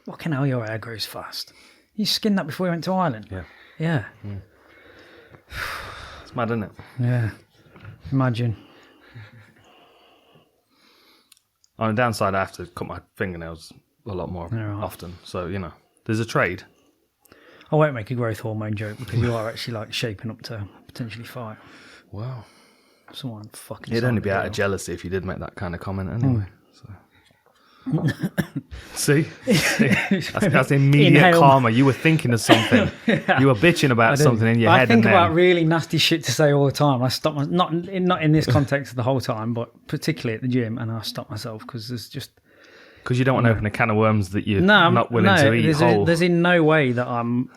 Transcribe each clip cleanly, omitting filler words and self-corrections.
Fucking hell, your hair grows fast. You skinned that before you went to Ireland? Yeah. Yeah. It's mad, isn't it? Yeah. Imagine. On the downside, I have to cut my fingernails a lot more often. So, there's a trade. I won't make a growth hormone joke because you are actually like shaping up to potentially fight. Wow. Someone fucking. It'd only be out of jealousy if you did make that kind of comment anyway. So. See? That's immediate karma. You were thinking of something. You were bitching about something in your head. I think about really nasty shit to say all the time. I stop not in this context the whole time, but particularly at the gym, and I stop myself because there's just because you don't want to open a can of worms that you're not willing to eat whole. There's in no way that I'm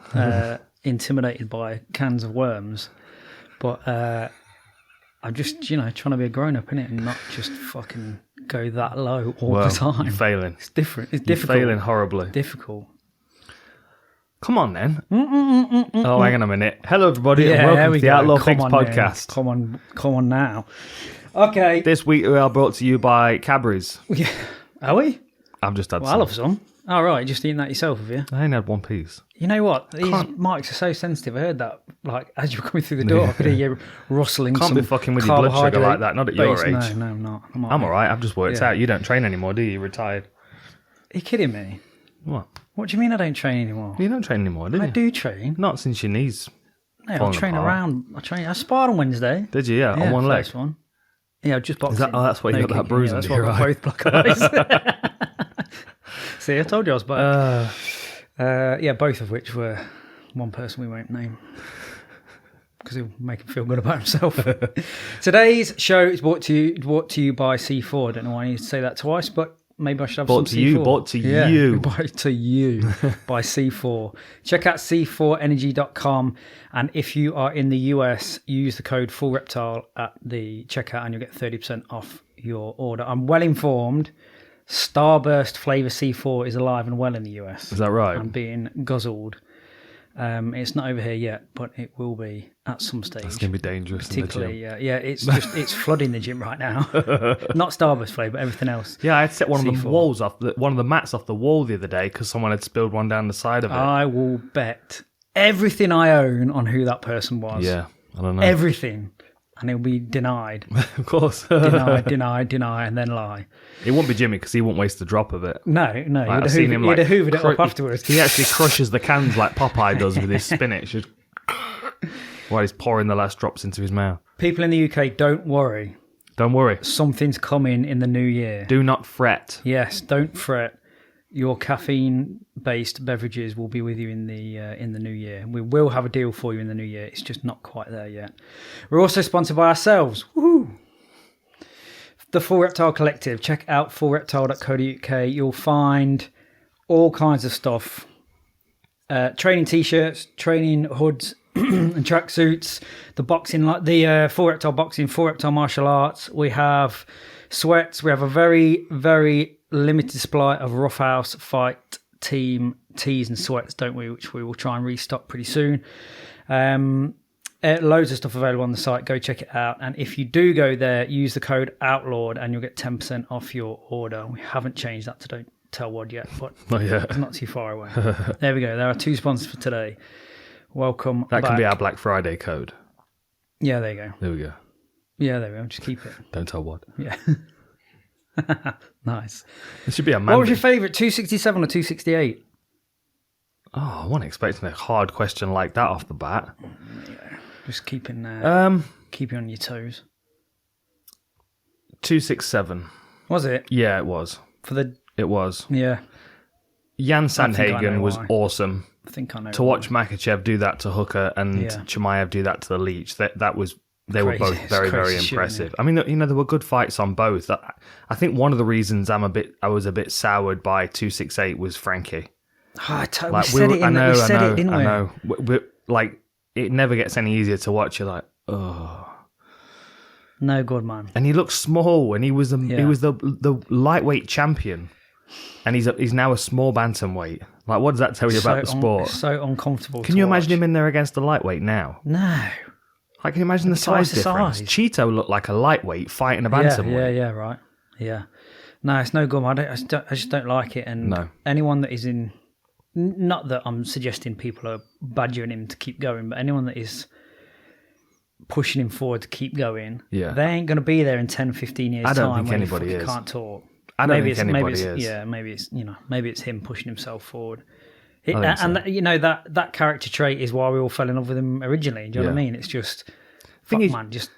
intimidated by cans of worms, but I'm just trying to be a grown up, innit, and not just fucking go that low all the time. You're failing. It's different. It's difficult. You're failing horribly. Difficult. Come on then. Oh, hang on a minute. Hello everybody and welcome to the Outlawed podcast. Come on now. Okay. This week we are brought to you by Cadbury's. Yeah. Are we? I've just had some. I love some. All right, just eating that yourself, have you? I only had one piece. You know what? These mics are so sensitive. I heard that, like, as you were coming through the door, I could hear you rustling. Can't be fucking with your blood sugar like that. Not at your age. No, I'm not. I'm all right. I've just worked out. You don't train anymore, do you? You're retired. Are you kidding me? What? What do you mean I don't train anymore? You don't train anymore, do you? I do train. Not since your knees. No, I train around. I sparred on Wednesday. Did you? Yeah, on one leg. First one. Yeah, just boxing. That's why you got that bruise under your eye. Both black eyes. See, I told you I was back. Both of which were one person we won't name because he'll make him feel good about himself. Today's show is brought to you by C4. I don't know why I need to say that twice, but maybe I should have some C4. Brought to you by C4. Check out c4energy.com, and if you are in the US, use the code FULLREPTILE at the checkout and you'll get 30% off your order. I'm well informed. Starburst Flavor C4 is alive and well in the US. Is that right? And being guzzled. It's not over here yet, but it will be at some stage. It's going to be dangerous in the gym. It's flooding the gym right now. Not Starburst Flavor, but everything else. Yeah, I had to set one of the mats off the wall the other day because someone had spilled one down the side of it. I will bet everything I own on who that person was. Yeah, I don't know. Everything. And he'll be denied. Of course. deny, and then lie. It won't be Jimmy because he won't waste a drop of it. No. He'd have hoovered it up afterwards. He actually crushes the cans like Popeye does with his spinach while he's pouring the last drops into his mouth. People in the UK, don't worry. Don't worry. Something's coming in the new year. Do not fret. Yes, don't fret. Your caffeine-based beverages will be with you in the new year. We will have a deal for you in the new year. It's just not quite there yet. We're also sponsored by ourselves. Woohoo! The Full Reptile Collective. Check out fullreptile.co.uk. You'll find all kinds of stuff. Training t-shirts, training hoods and tracksuits. The boxing, like the Full Reptile boxing, Full Reptile martial arts. We have sweats. We have a very, very limited supply of Roughhouse Fight Team tees and sweats, don't we? Which we will try and restock pretty soon. Loads of stuff available on the site. Go check it out. And if you do go there, use the code OUTLAWED and you'll get 10% off your order. We haven't changed that to Don't Tell Wad yet, but it's not too far away. There we go. There are two sponsors for today. Welcome That back. can be our Black Friday code. Yeah, there you go. There we go. Yeah, there we go. Just keep it. Don't tell what. Yeah. Nice. It should be a man. What was your favourite, 267 or 268? Oh, I wasn't expecting a hard question like that off the bat. Yeah, just keeping you on your toes. 267. Was it? Yeah, it was. It was. Yeah. Jan Sandhagen was awesome. I think I know. To watch Makhachev do that to Hooker and Chimaev do that to the Leech, that was... They were both very, very impressive. Shit, I mean, there were good fights on both. I think one of the reasons I was a bit soured by 268 was Frankie. Oh, we said it, didn't we? I know. Like, it never gets any easier to watch. You're like, oh. No good, man. And he looked small, and he was the lightweight champion, and he's now a small bantamweight. Like, what does that tell you about the sport? So uncomfortable. Can you imagine him in there against a lightweight now? No. I can imagine the size difference. Cheeto looked like a lightweight fighting a bantamweight. Yeah, right. Yeah. No, it's no good. I just don't like it. And anyone that is in not that I'm suggesting people are badgering him to keep going, but anyone that is pushing him forward to keep going, they ain't going to be there in 10, 15 years' time. I don't think anybody is. Can't talk. I don't think anybody is. Yeah, maybe it's him pushing himself forward. That character trait is why we all fell in love with him originally. Do you know what I mean? It's just, just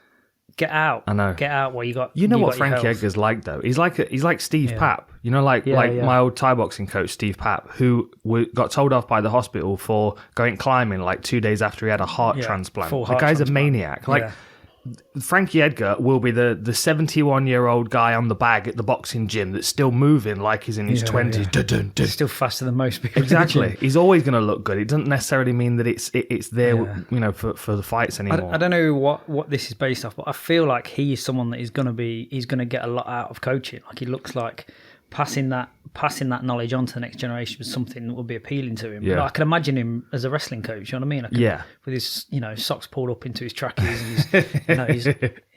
get out. I know. Get out while you got. You know what Frankie Edgar's like though? He's like Steve Papp. You know, like my old Thai boxing coach Steve Papp, who got told off by the hospital for going climbing like 2 days after he had a heart transplant. The guy's a maniac. Like. Frankie Edgar will be the 71-year-old guy on the bag at the boxing gym that's still moving like he's in his 20s. Dun, dun, dun. Still faster than most people. Exactly. He's always going to look good. It doesn't necessarily mean that it's there, for the fights anymore. I don't know what this is based off, but I feel like he is someone that he's going to get a lot out of coaching. Like he looks like passing that knowledge on to the next generation was something that would be appealing to him. Yeah. But I can imagine him as a wrestling coach, you know what I mean? With his socks pulled up into his trackies and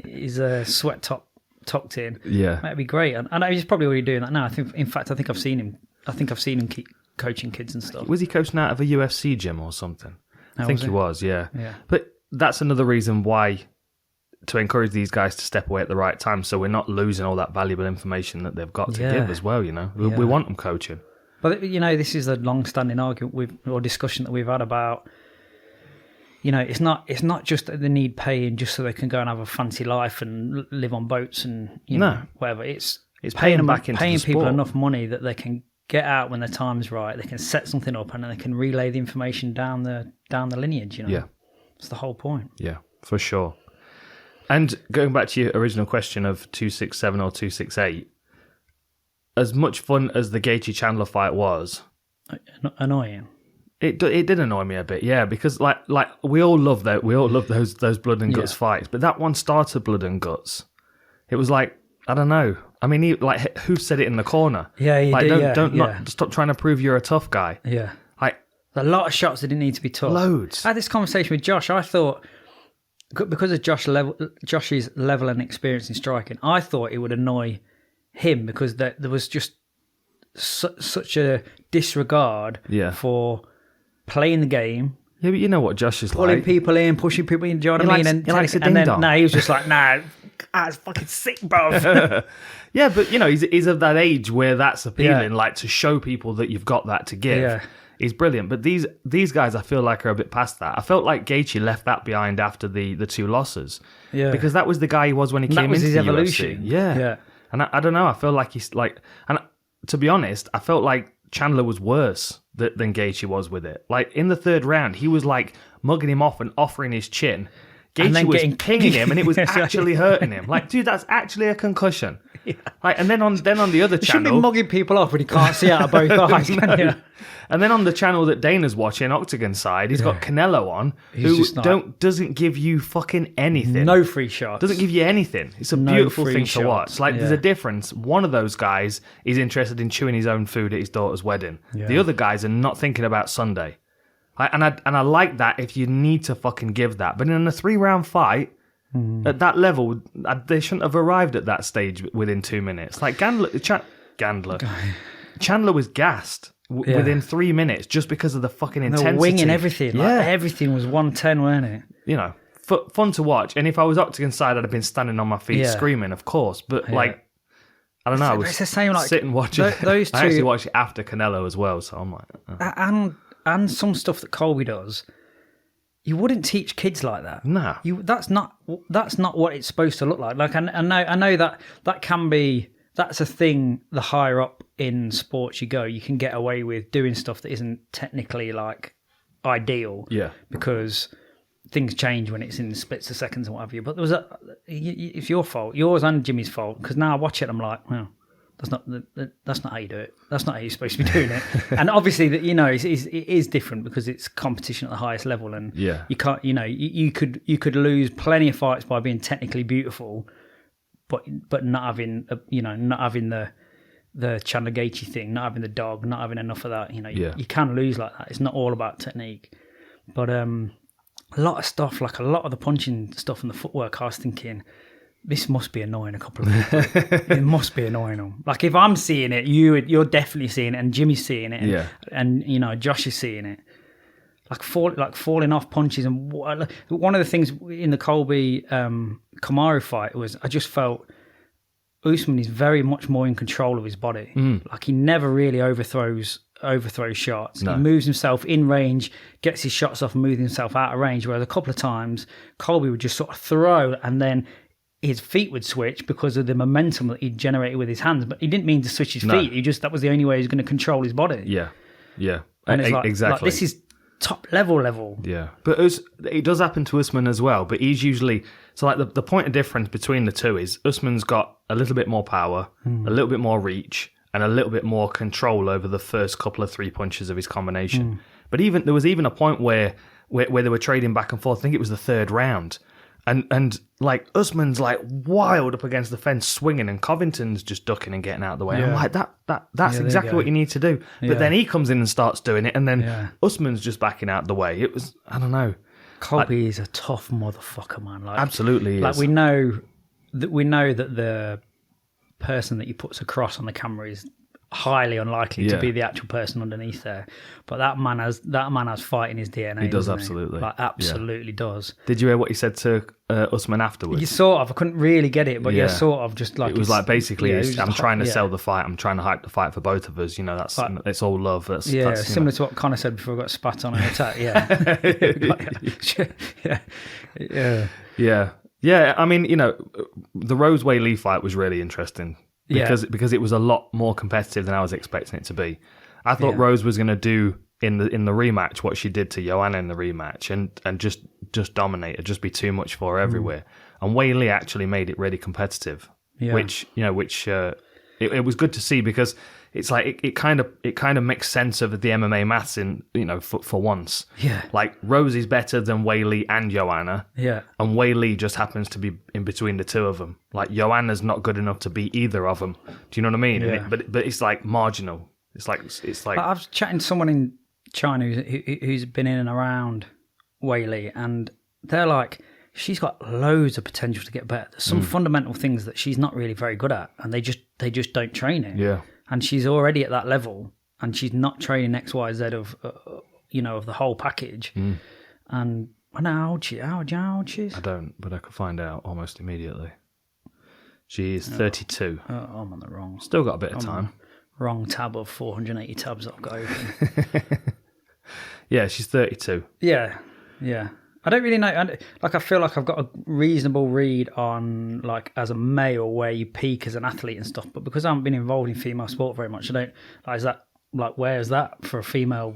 his sweat top tucked in. Yeah. That'd be great. And I know he's probably already doing that now. I think I've seen him keep coaching kids and stuff. Was he coaching out of a UFC gym or something? I think he was, yeah. Yeah. But that's another reason why to encourage these guys to step away at the right time, so we're not losing all that valuable information that they've got to give as well. We want them coaching. But this is a long-standing argument or discussion that we've had about. It's not just that they need paying just so they can go and have a fancy life and live on boats and whatever. It's paying them back into paying the people sport. Enough money that they can get out when the time's right. They can set something up and then they can relay the information down the lineage. Yeah, it's the whole point. Yeah, for sure. And going back to your original question of 267 or 268, as much fun as the Gaethje Chandler fight was, annoying. It did annoy me a bit, yeah, because like we all love that. We all love those blood and guts fights, but that one started blood and guts. It was like, I don't know. I mean, who said it in the corner? Yeah, don't stop trying to prove you're a tough guy. Yeah, like a lot of shots that didn't need to be tough. Loads. I had this conversation with Josh. I thought, because of Josh's level and experience in striking, I thought it would annoy him because there was just such a disregard for playing the game. Yeah, but you know what Josh is pulling like. People in, pushing people in, do you know what I mean? He likes a ding-dong. He was just like, that's fucking sick, bro. Yeah, but he's of that age where that's appealing, like to show people that you've got that to give. Yeah. He's brilliant, but these guys I feel like are a bit past that. I felt like Gaethje left that behind after the two losses, because that was the guy he was when he came into his the evolution. UFC. Yeah, and I don't know. I feel like he's like, and to be honest, I felt like Chandler was worse than Gaethje was with it. Like in the third round, he was like mugging him off and offering his chin. Gaethje was pinging him, and it was actually hurting him. Like, dude, that's actually a concussion. Yeah. Like, and then on the other channel, you should be mugging people off when he can't see out of both eyes. No. And then on the channel that Dana's watching, Octagon side, he's got Canelo on, who doesn't give you fucking anything. No free shots. Doesn't give you anything. It's a beautiful thing to watch. Like, there's a difference. One of those guys is interested in chewing his own food at his daughter's wedding. Yeah. The other guys are not thinking about Sunday. I like that if you need to fucking give that. But in a 3-round fight, at that level, they shouldn't have arrived at that stage within 2 minutes. Like Chandler was gassed within 3 minutes just because of the fucking intensity. The wing and everything. Yeah. Like, everything was 110, weren't it? Fun to watch. And if I was Octagon side, I'd have been standing on my feet screaming, of course. But I don't know. I was it's the same, like, sitting watching. Those two, I actually watched it after Canelo as well, so I'm like... And some stuff that Colby does, you wouldn't teach kids like that. No, that's not what it's supposed to look like. Like I know that can be, that's a thing. The higher up in sports you go, you can get away with doing stuff that isn't technically like ideal. Yeah, because things change when it's in splits of seconds and what have you. But there was it's your fault, yours and Jimmy's fault. Because now I watch it, I'm like, well, that's not how you do it. That's not how you're supposed to be doing it. And obviously, it is different because it's competition at the highest level, and you can't. You could lose plenty of fights by being technically beautiful, but not having the Chandler Gaethje thing, not having the dog, not having enough of that. You can lose like that. It's not all about technique, but a lot of stuff, like a lot of the punching stuff and the footwork, I was thinking, this must be annoying a couple of people. It must be annoying them. Like if I'm seeing it, you're definitely seeing it, and Jimmy's seeing it, and you know Josh is seeing it. Like falling off punches, and one of the things in the Colby Kamaru fight was I just felt Usman is very much more in control of his body. Like he never really overthrows shots. No. He moves himself in range, gets his shots off, and moves himself out of range. Whereas a couple of times Colby would just sort of throw, and then his feet would switch because of the momentum that he'd generated with his hands. But he didn't mean to switch his feet. That was the only way he was going to control his body. Yeah. And it's exactly. Like, this is top level. Yeah, but it does happen to Usman as well. But he's usually the point of difference between the two is Usman's got a little bit more power, a little bit more reach, and a little bit more control over the first couple of 3 punches of his combination. But there was even a point where they were trading back and forth. I think it was the third round. And like Usman's like wild up against the fence swinging, and Covington's just ducking and getting out of the way. Yeah. I'm like that's exactly what you need to do. But then he comes in and starts doing it, and then Usman's just backing out of the way. It was, I don't know. Colby is a tough motherfucker, man. Like, absolutely, like we know that the person that he puts across on the camera is highly unlikely to be the actual person underneath there, but that man has fight in his DNA. He does, absolutely, like absolutely does. Did you hear what he said to Usman afterwards? You sort of. I couldn't really get it, but sort of. Just like it was like basically, I'm trying to sell the fight. I'm trying to hype the fight for both of us. You know, that's it's all love. That's similar to what Connor said before I got spat on an attack. Yeah. I mean, you know, the Rose Weili fight was really interesting. Because it was a lot more competitive than I was expecting it to be. I thought Rose was going to do in the rematch what she did to Joanna in the rematch, and just dominate it, just be too much for her everywhere. And Weili actually made it really competitive, which it was good to see, because it's like it kind of makes sense of the MMA maths in, you know, for once. Yeah. Like Rose is better than Weili and Joanna. Yeah. And Weili just happens to be in between the two of them. Like Joanna's not good enough to beat either of them. Do you know what I mean? Yeah. But it's like marginal. It's like I was chatting to someone in China who's been in and around Weili, and they're like, she's got loads of potential to get better. There's some fundamental things that she's not really very good at, and they just don't train it. Yeah. And she's already at that level, and she's not training X, Y, Z of the whole package. And how ouchies? I don't, but I could find out almost immediately. She is 32. I'm on the wrong. Still got a bit of time. Wrong tab of 480 tabs that I've got open. Yeah, she's 32. Yeah. I don't really know. I feel like I've got a reasonable read on, like, as a male, where you peak as an athlete and stuff. But because I haven't been involved in female sport very much, I don't. Like, is that like, where is that for a female?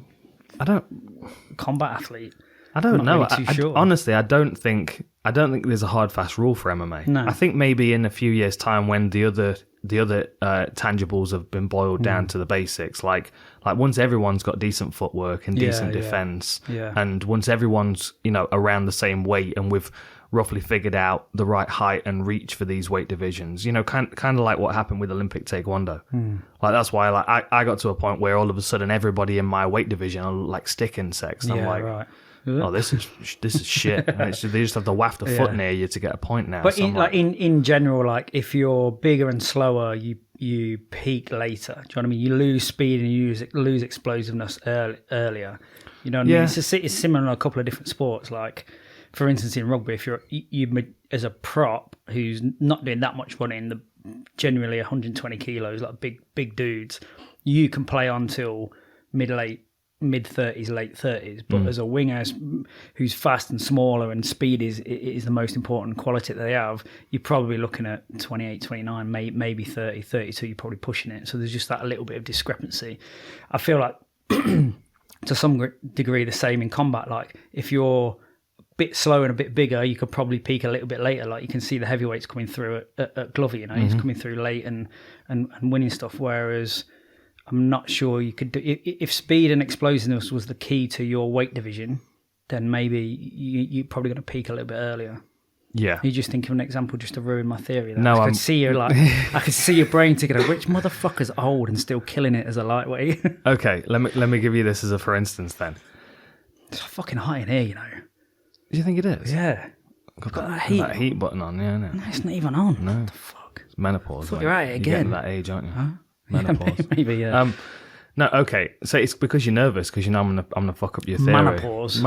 Combat athlete. I don't know. Really sure. Honestly, I don't think there's a hard fast rule for MMA. No. I think maybe in a few years' time, when the other tangibles have been boiled down to the basics, like once everyone's got decent footwork and decent defense, and once everyone's, you know, around the same weight, and we've roughly figured out the right height and reach for these weight divisions, you know, kind of like what happened with Olympic Taekwondo. Like that's why, like, I got to a point where all of a sudden everybody in my weight division are like stick insects. And I'm like, right. Oh, this is shit. They just have to waft the foot near you to get a point now. But in general, like, if you're bigger and slower, you peak later. Do you know what I mean? You lose speed and you lose explosiveness earlier. You know what I mean? It's similar in a couple of different sports. Like, for instance, in rugby, if you as a prop who's not doing that much running, generally 120 kilos, like big dudes, you can play on till mid-30s, late 30s, but as a winger who's fast and smaller, and speed is the most important quality that they have, you're probably looking at 28, 29, maybe 30, 32, you're probably pushing it. So there's just that little bit of discrepancy. I feel like to some degree the same in combat. Like, if you're a bit slower and a bit bigger, you could probably peak a little bit later. Like, you can see the heavyweights coming through at Glover, you know, he's coming through late and winning stuff, whereas I'm not sure you could do. If speed and explosiveness was the key to your weight division, then maybe you're probably going to peak a little bit earlier. Yeah. You just think of an example just to ruin my theory. No, I could see you I could see your brain ticking. Which motherfucker's old and still killing it as a lightweight? Okay, let me give you this as a for instance then. It's fucking hot in here, you know. Do you think it is? Yeah. Got that heat button on, yeah, isn't it? No, it's not even on. No. What the fuck? It's menopause. You're right again. You're getting that age, aren't you? Huh? Menopause. Yeah, maybe, yeah. No, okay. So it's because you're nervous, because you know I'm gonna fuck up your theory. Menopause.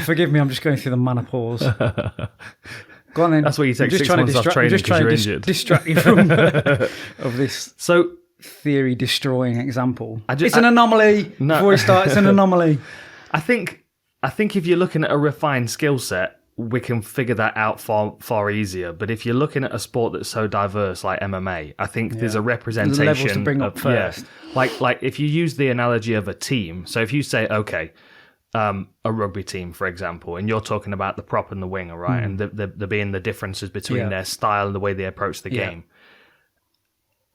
Forgive me, I'm just going through the menopause. Go on then. That's why you take 6 months off training because you're injured. Distract you from of this theory destroying example. It's an anomaly. No. Before we start, it's an anomaly. I think if you're looking at a refined skill set, we can figure that out far easier. But if you're looking at a sport that's so diverse like MMA, I think there's a representation. There's levels to bring up first. Like if you use the analogy of a team. So if you say, okay, a rugby team, for example, and you're talking about the prop and the winger, right? And there being the differences between their style and the way they approach the game.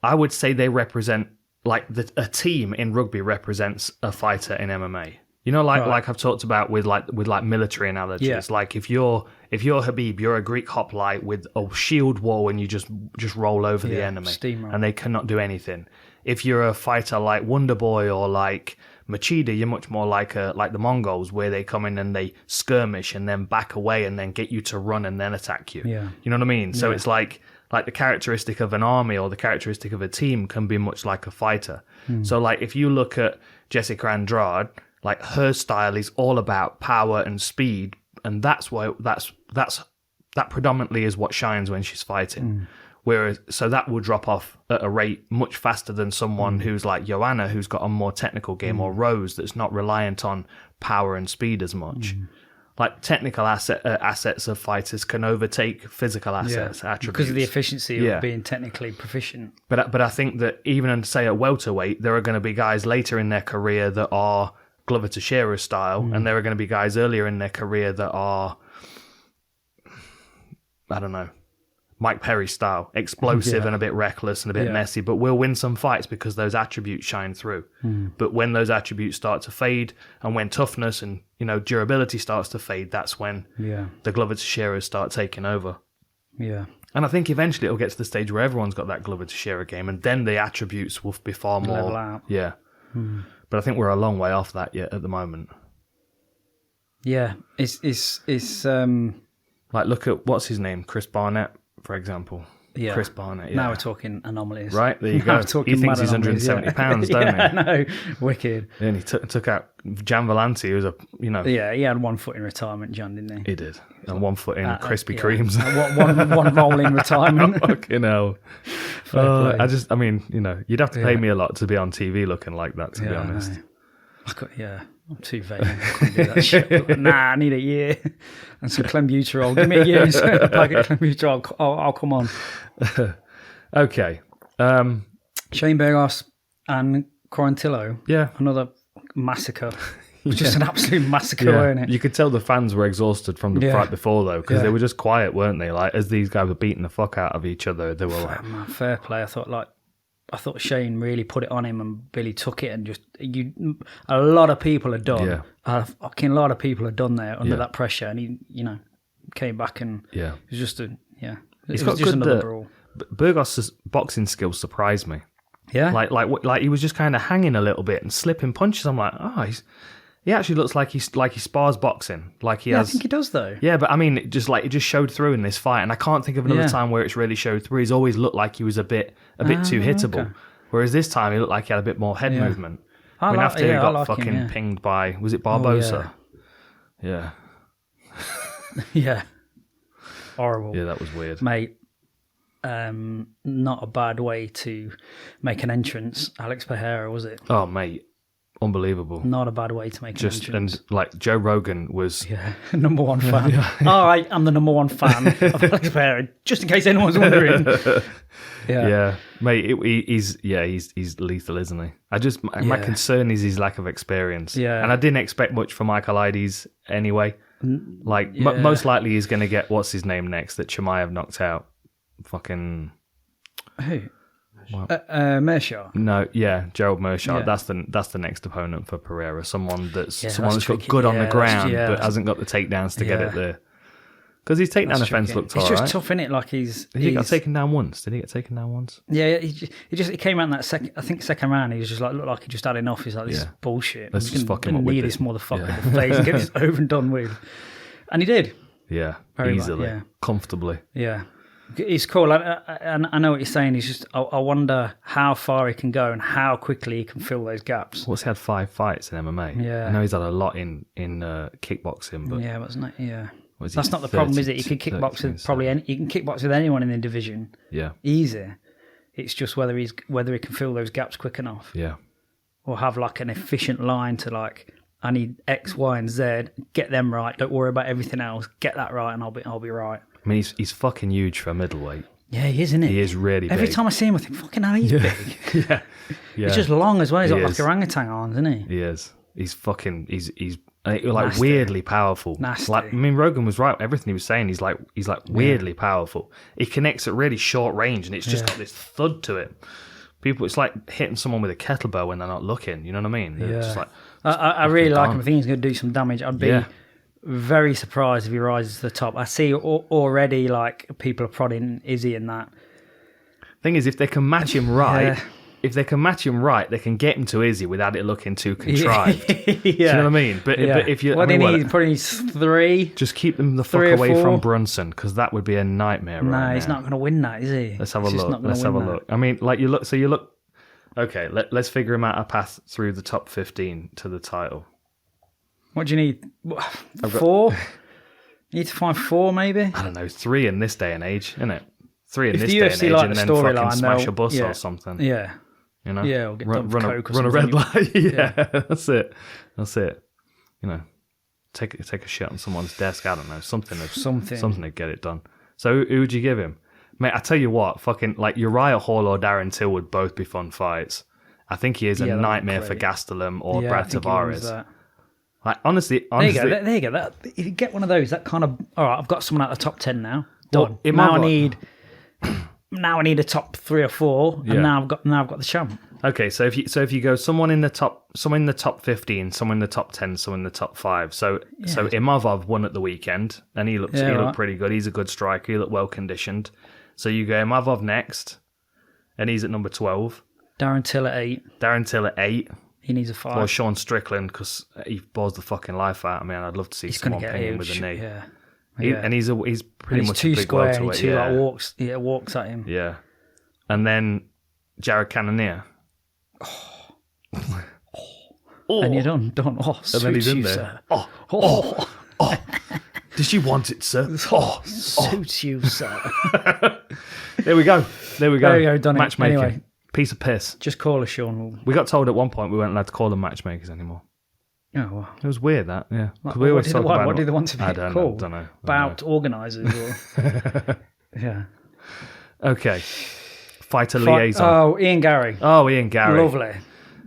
I would say they represent, like, a team in rugby represents a fighter in MMA. You know, like I've talked about with military analogies. Yeah. Like if you're Habib, you're a Greek hoplite with a shield wall and you just roll over the enemy, steamroll, and they cannot do anything. If you're a fighter like Wonderboy or like Machida, you're much more like the Mongols, where they come in and they skirmish and then back away and then get you to run and then attack you. Yeah. You know what I mean? So it's like the characteristic of an army or the characteristic of a team can be much like a fighter. So like if you look at Jessica Andrade, like her style is all about power and speed, and that's that predominantly is what shines when she's fighting. Whereas, so that will drop off at a rate much faster than someone who's like Joanna, who's got a more technical game, or Rose, that's not reliant on power and speed as much. Like technical assets of fighters can overtake physical assets, attributes. Because of the efficiency of being technically proficient. But I think that even say at welterweight, there are going to be guys later in their career that are Glover Teixeira style, and there are going to be guys earlier in their career that are, I don't know, Mike Perry style, explosive and a bit reckless and a bit messy, but will win some fights because those attributes shine through. But when those attributes start to fade, and when toughness and durability starts to fade, that's when the Glover Teixeiras start taking over. Yeah. And I think eventually it'll get to the stage where everyone's got that Glover Teixeira game, and then the attributes will be far more level out. Yeah. But I think we're a long way off that yet at the moment. Yeah, it's like, look at what's his name, Chris Barnett, for example. Yeah, Chris Barnett. Yeah. Now we're talking anomalies. Right, there you go. He thinks he's 170 pounds, don't he? I know, wicked. Yeah, and he took out Jan Vellante, who was Yeah, he had 1 foot in retirement, Jan, didn't he? He did, and 1 foot in Krispy Kremes. one roll in retirement. Fucking hell. I mean, you'd have to pay me a lot to be on TV looking like that, to be honest. I'm too vain. I couldn't do that shit. Nah, I need a year and some clenbuterol. Give me a year and a packet of clenbuterol. I'll come on. Okay. Shane Burgos and Quarantillo. Yeah. Another massacre. It was just an absolute massacre, wasn't it? You could tell the fans were exhausted from the fight before, though, because they were just quiet, weren't they? Like, as these guys were beating the fuck out of each other, they were like... Man, fair play. I thought Shane really put it on him, and Billy took it, and just a lot of people had done. Yeah. A fucking lot of people had done there under that pressure, and he, came back, and it was just He's got just another brawl. Burgos' boxing skills surprised me. Yeah, like he was just kind of hanging a little bit and slipping punches. I'm like, he actually looks like he spars boxing. Like he has. I think he does though. Yeah, but I mean, it just showed through in this fight, and I can't think of another time where it's really showed through. He's always looked like he was a bit too hittable, whereas this time he looked like he had a bit more head movement. After he got fucking pinged by, was it Barbosa? Yeah. Yeah. Horrible. Yeah, that was weird, mate. Not a bad way to make an entrance, Alex Pereira, was it? Oh, mate. Unbelievable. Not a bad way to make an entrance. And like Joe Rogan was... number one fan. I'm the number one fan of Alex Pereira, just in case anyone's wondering. Mate, he's lethal, isn't he? My concern is his lack of experience. Yeah. And I didn't expect much from Michaelides anyway. Most likely he's going to get, what's his name next, that Chimaev knocked out. Fucking... Who? Mershaw. No, Gerald Mershaw. Yeah. That's the next opponent for Pereira. Someone that's got good on the ground, but hasn't got the takedowns to get it there. Because his takedown defense looked alright. It's just tough, innit? Like Did he get taken down once? Yeah, he came out in that second round. He was just like looked like he just had enough. He's like, this is bullshit. Let's just fuck him up with this motherfucker in the face and get this over and done with. And he did. Yeah, very easily, comfortably. Yeah, it's cool. I know what you're saying. He's just. I wonder how far he can go and how quickly he can fill those gaps. What's he had 5 fights in MMA? Yeah, I know he's had a lot in kickboxing, but wasn't it? Yeah. That's not the problem, is it? You can kickbox with you can kickbox with anyone in the division. Yeah, easy. It's just whether he can fill those gaps quick enough. Yeah, or have like an efficient line to like, I need X, Y, and Z. Get them right. Don't worry about everything else. Get that right, and I'll be right. I mean, he's fucking huge for a middleweight. Yeah, he is, isn't he? He is really big. Every time I see him, I think, fucking hell, he's big. Yeah. He's just long as well. He's got like orangutan arms, isn't he? He is. He's like nasty. Weirdly powerful. Nasty. Like, I mean, Rogan was right. Everything he was saying, he's like weirdly powerful. He connects at really short range, and it's just got this thud to it. It's like hitting someone with a kettlebell when they're not looking. You know what I mean? Yeah. Just like, I really like him. I think he's going to do some damage. I'd be very surprised if he rises to the top. I see already like people are prodding Izzy in that. Thing is, if they can match him right. If they can match him right, they can get him to Izzy without it looking too contrived. Do you know what I mean? But if you, what do you need? Probably 3. Just keep them the fuck away from Brunson, because that would be a nightmare. No, he's not going to win that, is he? Let's have a look. I mean, like you look. Okay, let's figure him out a path through the top 15 to the title. What do you need? 4? You need to find 4, maybe. I don't know. 3 in this day and age, isn't it? 3 in this day and age, and then fucking smash a bus or something. Yeah. You know, or get run a red light. That's it. You know, take a shit on someone's desk. I don't know, something to get it done. So who would you give him, mate? I tell you what, fucking like Uriah Hall or Darren Till would both be fun fights. I think he is a nightmare for Gastelum or Brad Tavares. Like honestly, there you go. That if you get one of those, that kind of all right. I've got someone out of the top 10 now. Done. Well, Now I need a top 3 or 4, and now I've got the champ. Okay, so if you go someone in the top 15, someone in the top 10, someone in the top 5. So Imavov won at the weekend, and he looked pretty good. He's a good striker. He looked well conditioned. So you go Imavov next, and he's at number 12. Darren Till at 8. He needs a 5. Or Sean Strickland, because he bores the fucking life out of me, and I'd love to see someone ping him with a knee. Yeah. And he's pretty much too a big square. And welterweight. He walks at him. Yeah, and then Jared Cannonier. And you're done. Oh, and then he's in there. Sir. Oh. Did you want it, sir? Suits you, sir. There we go. There we go. Done matchmaking. Anyway, piece of piss. Just call us, Sean. We got told at one point we weren't allowed to call them matchmakers anymore. Oh, well. It was weird, that, yeah. What do they want to be called? I don't know. Bout organisers? Or... Yeah. Okay. Fighter liaison. Oh, Ian Gary. Lovely.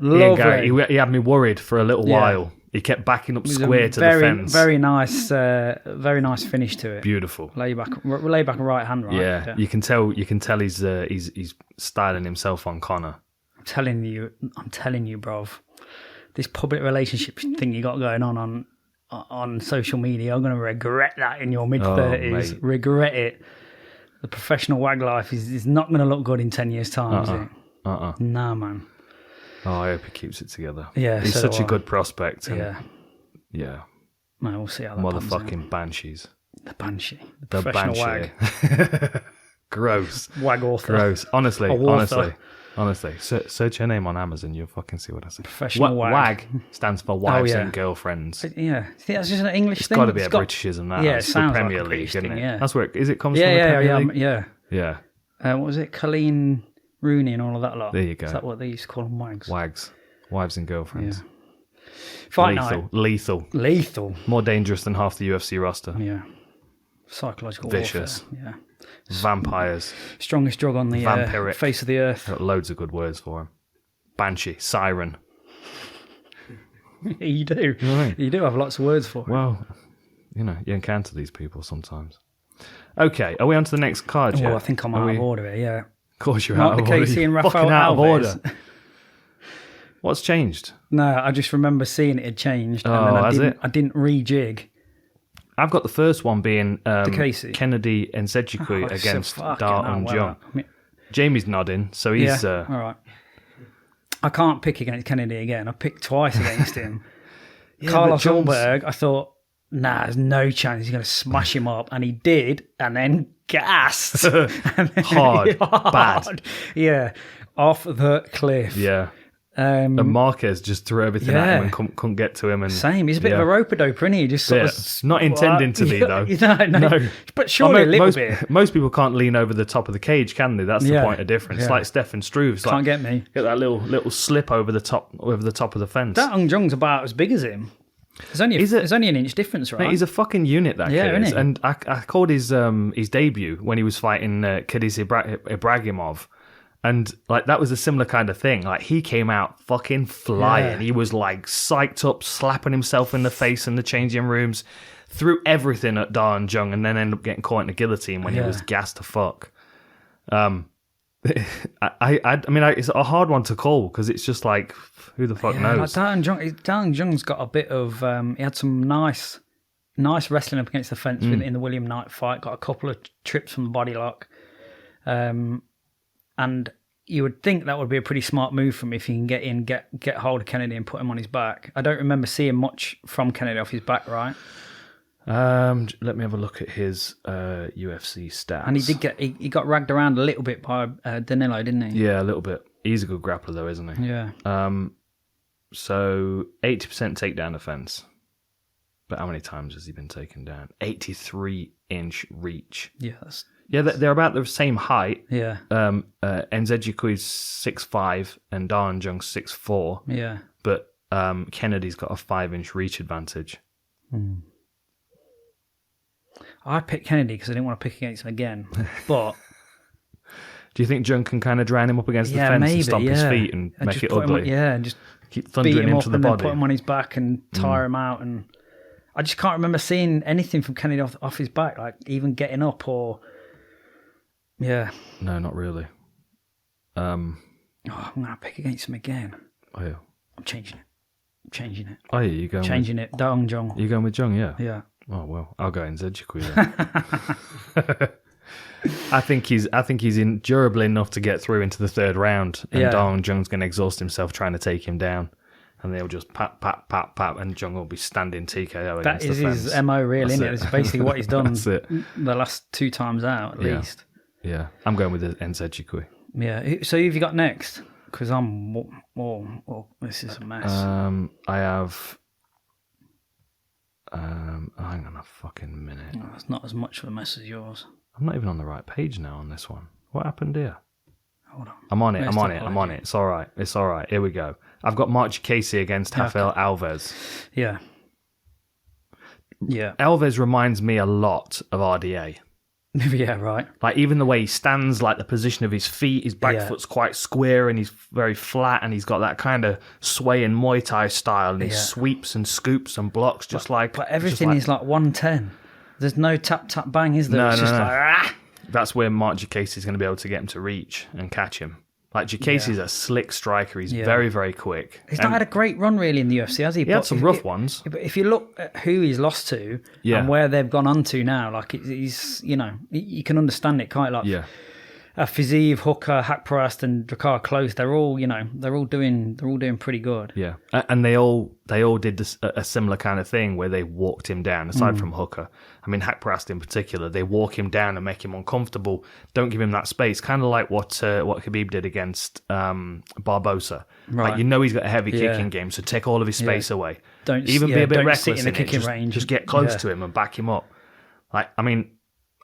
Ian Gary. He had me worried for a little while. He kept backing up square to the fence. Very nice finish to it. Beautiful. Lay back a right hand, right? Yeah. You can tell he's styling himself on Conor. I'm telling you, bruv. This public relationship thing you got going on social media, I'm going to regret that in your mid-30s. Regret it. The professional wag life is not going to look good in 10 years' time, is it? Nah, man. Oh, I hope he keeps it together. Yeah, he's such a good prospect. Yeah. No, we'll see how that motherfucking banshees. The banshee. The professional wag. Gross. Wag author. Gross. Honestly, search her name on Amazon. You'll fucking see what I say. Professional wag. WAG stands for wives and girlfirls. Yeah, that's just an English thing. It's got to be a Britishism. That it sounds the Premier like League, isn't it? Yeah. That's where it comes from. The Premier League? Yeah. What was it? Colleen Rooney and all of that lot. There you go. Is that what they used to call them? Wags, wives and girlfriends. Yeah. Fight night. Lethal. More dangerous than half the UFC roster. Yeah. Psychological vicious. Warfare. Yeah. Vampires. Strongest drug on the face of the earth. Got loads of good words for him. Banshee. Siren. You do. Right. You do have lots of words for him. Well, you encounter these people sometimes. Okay, are we on to the next card yet? Well, I think I'm out of order here, yeah. Of course you're out of order. Casey and Rafael Alves. What's changed? No, I just remember seeing it had changed. And then I didn't rejig. I've got the first one being Diakiese. Kennedy and Nzechukwu against Dar and Jung. Jamie's nodding, so he's... all right. I can't pick against Kennedy again. I picked twice against him. Carlos Ulberg, I thought, there's no chance he's going to smash him up. And he did, and then gassed. Hard. Bad. Yeah, off the cliff. Yeah. And Marquez just threw everything at him and couldn't get to him. And same. He's a bit of a rope-a-doper, isn't he? Just sort of not intending to be though. No. But surely a little bit. Most people can't lean over the top of the cage, can they? That's the point of difference. Like Stefan Struve. Can't get me. Get that little slip over the top of the fence. That Jung's about as big as him. There's only an inch difference, right? Mate, he's a fucking unit, that kid is. And I called his debut when he was fighting Khadis Ibragimov. And like that was a similar kind of thing. Like he came out fucking flying. Yeah. He was like psyched up, slapping himself in the face in the changing rooms, threw everything at Dar and Jung, and then ended up getting caught in the guillotine when he was gassed to fuck. I mean, it's a hard one to call because it's just like who the fuck knows. Like Dar and Jung's got a bit of. He had some nice wrestling up against the fence in the William Knight fight. Got a couple of trips from the body lock. And you would think that would be a pretty smart move from him if he can get hold of Kennedy and put him on his back. I don't remember seeing much from Kennedy off his back, right? Let me have a look at his UFC stats. And he got ragged around a little bit by Danilo, didn't he? Yeah, a little bit. He's a good grappler though, isn't he? Yeah. So 80% takedown offense. But how many times has he been taken down? 83-inch reach. Yeah, they're about the same height. Yeah. Nzechukwu is 6'5" and Dar and Jung 6'4". Yeah. But Kennedy's got a 5-inch reach advantage. I picked Kennedy because I didn't want to pick against him again. But do you think Jung can kind of drown him up against the fence and stomp his feet and make it ugly? And just keep thundering him to the body. Then put him on his back and tire him out. And I just can't remember seeing anything from Kennedy off his back, like even getting up or... Yeah. No, not really. I'm going to pick against him again. Oh, yeah. I'm changing it. Oh, yeah, you're going changing it. Dar and Jung. You're going with Jung, yeah? Yeah. Oh, well, I'll go in Nzechukwu then. I think he's durable enough to get through into the third round, and Dar and Jung's going to exhaust himself trying to take him down. And they'll just pat, and Jung will be standing TKO against the fence. That is his MO, really, isn't it? It's basically what he's done the last 2 times out, at least. Yeah, I'm going with the Nzechukwu. Yeah, so who have you got next? Because this is a mess. I have... hang on a fucking minute. Oh, it's not as much of a mess as yours. I'm not even on the right page now on this one. What happened here? Hold on. I'm on it. It's all right. Here we go. I've got Diakiese against Rafael Alves. Yeah. Alves reminds me a lot of RDA. Yeah, right. Like even the way he stands, like the position of his feet, his back foot's quite square and he's very flat and he's got that kind of swaying Muay Thai style and he sweeps and scoops and blocks But everything is like 110. There's no tap bang, is there? It's just like That's where Diakiese is going to be able to get him to reach and catch him. Like Diakiese is a slick striker. He's very, very quick. He's not had a great run really in the UFC, has he? He had some rough ones. But if you look at who he's lost to and where they've gone on to now, like he's, you can understand it, kind of like Fiziev, Hooker, Hakparast, and Drakkar Close. They're all doing pretty good. Yeah, and they all did a similar kind of thing where they walked him down. Aside from Hooker, I mean Hakparast in particular, they walk him down and make him uncomfortable. Don't give him that space, kind of like what Khabib did against Barbosa. Right, like, he's got a heavy kicking game, so take all of his space away. Don't be a bit reckless in the kicking range. Just get close to him and back him up. Like, I mean.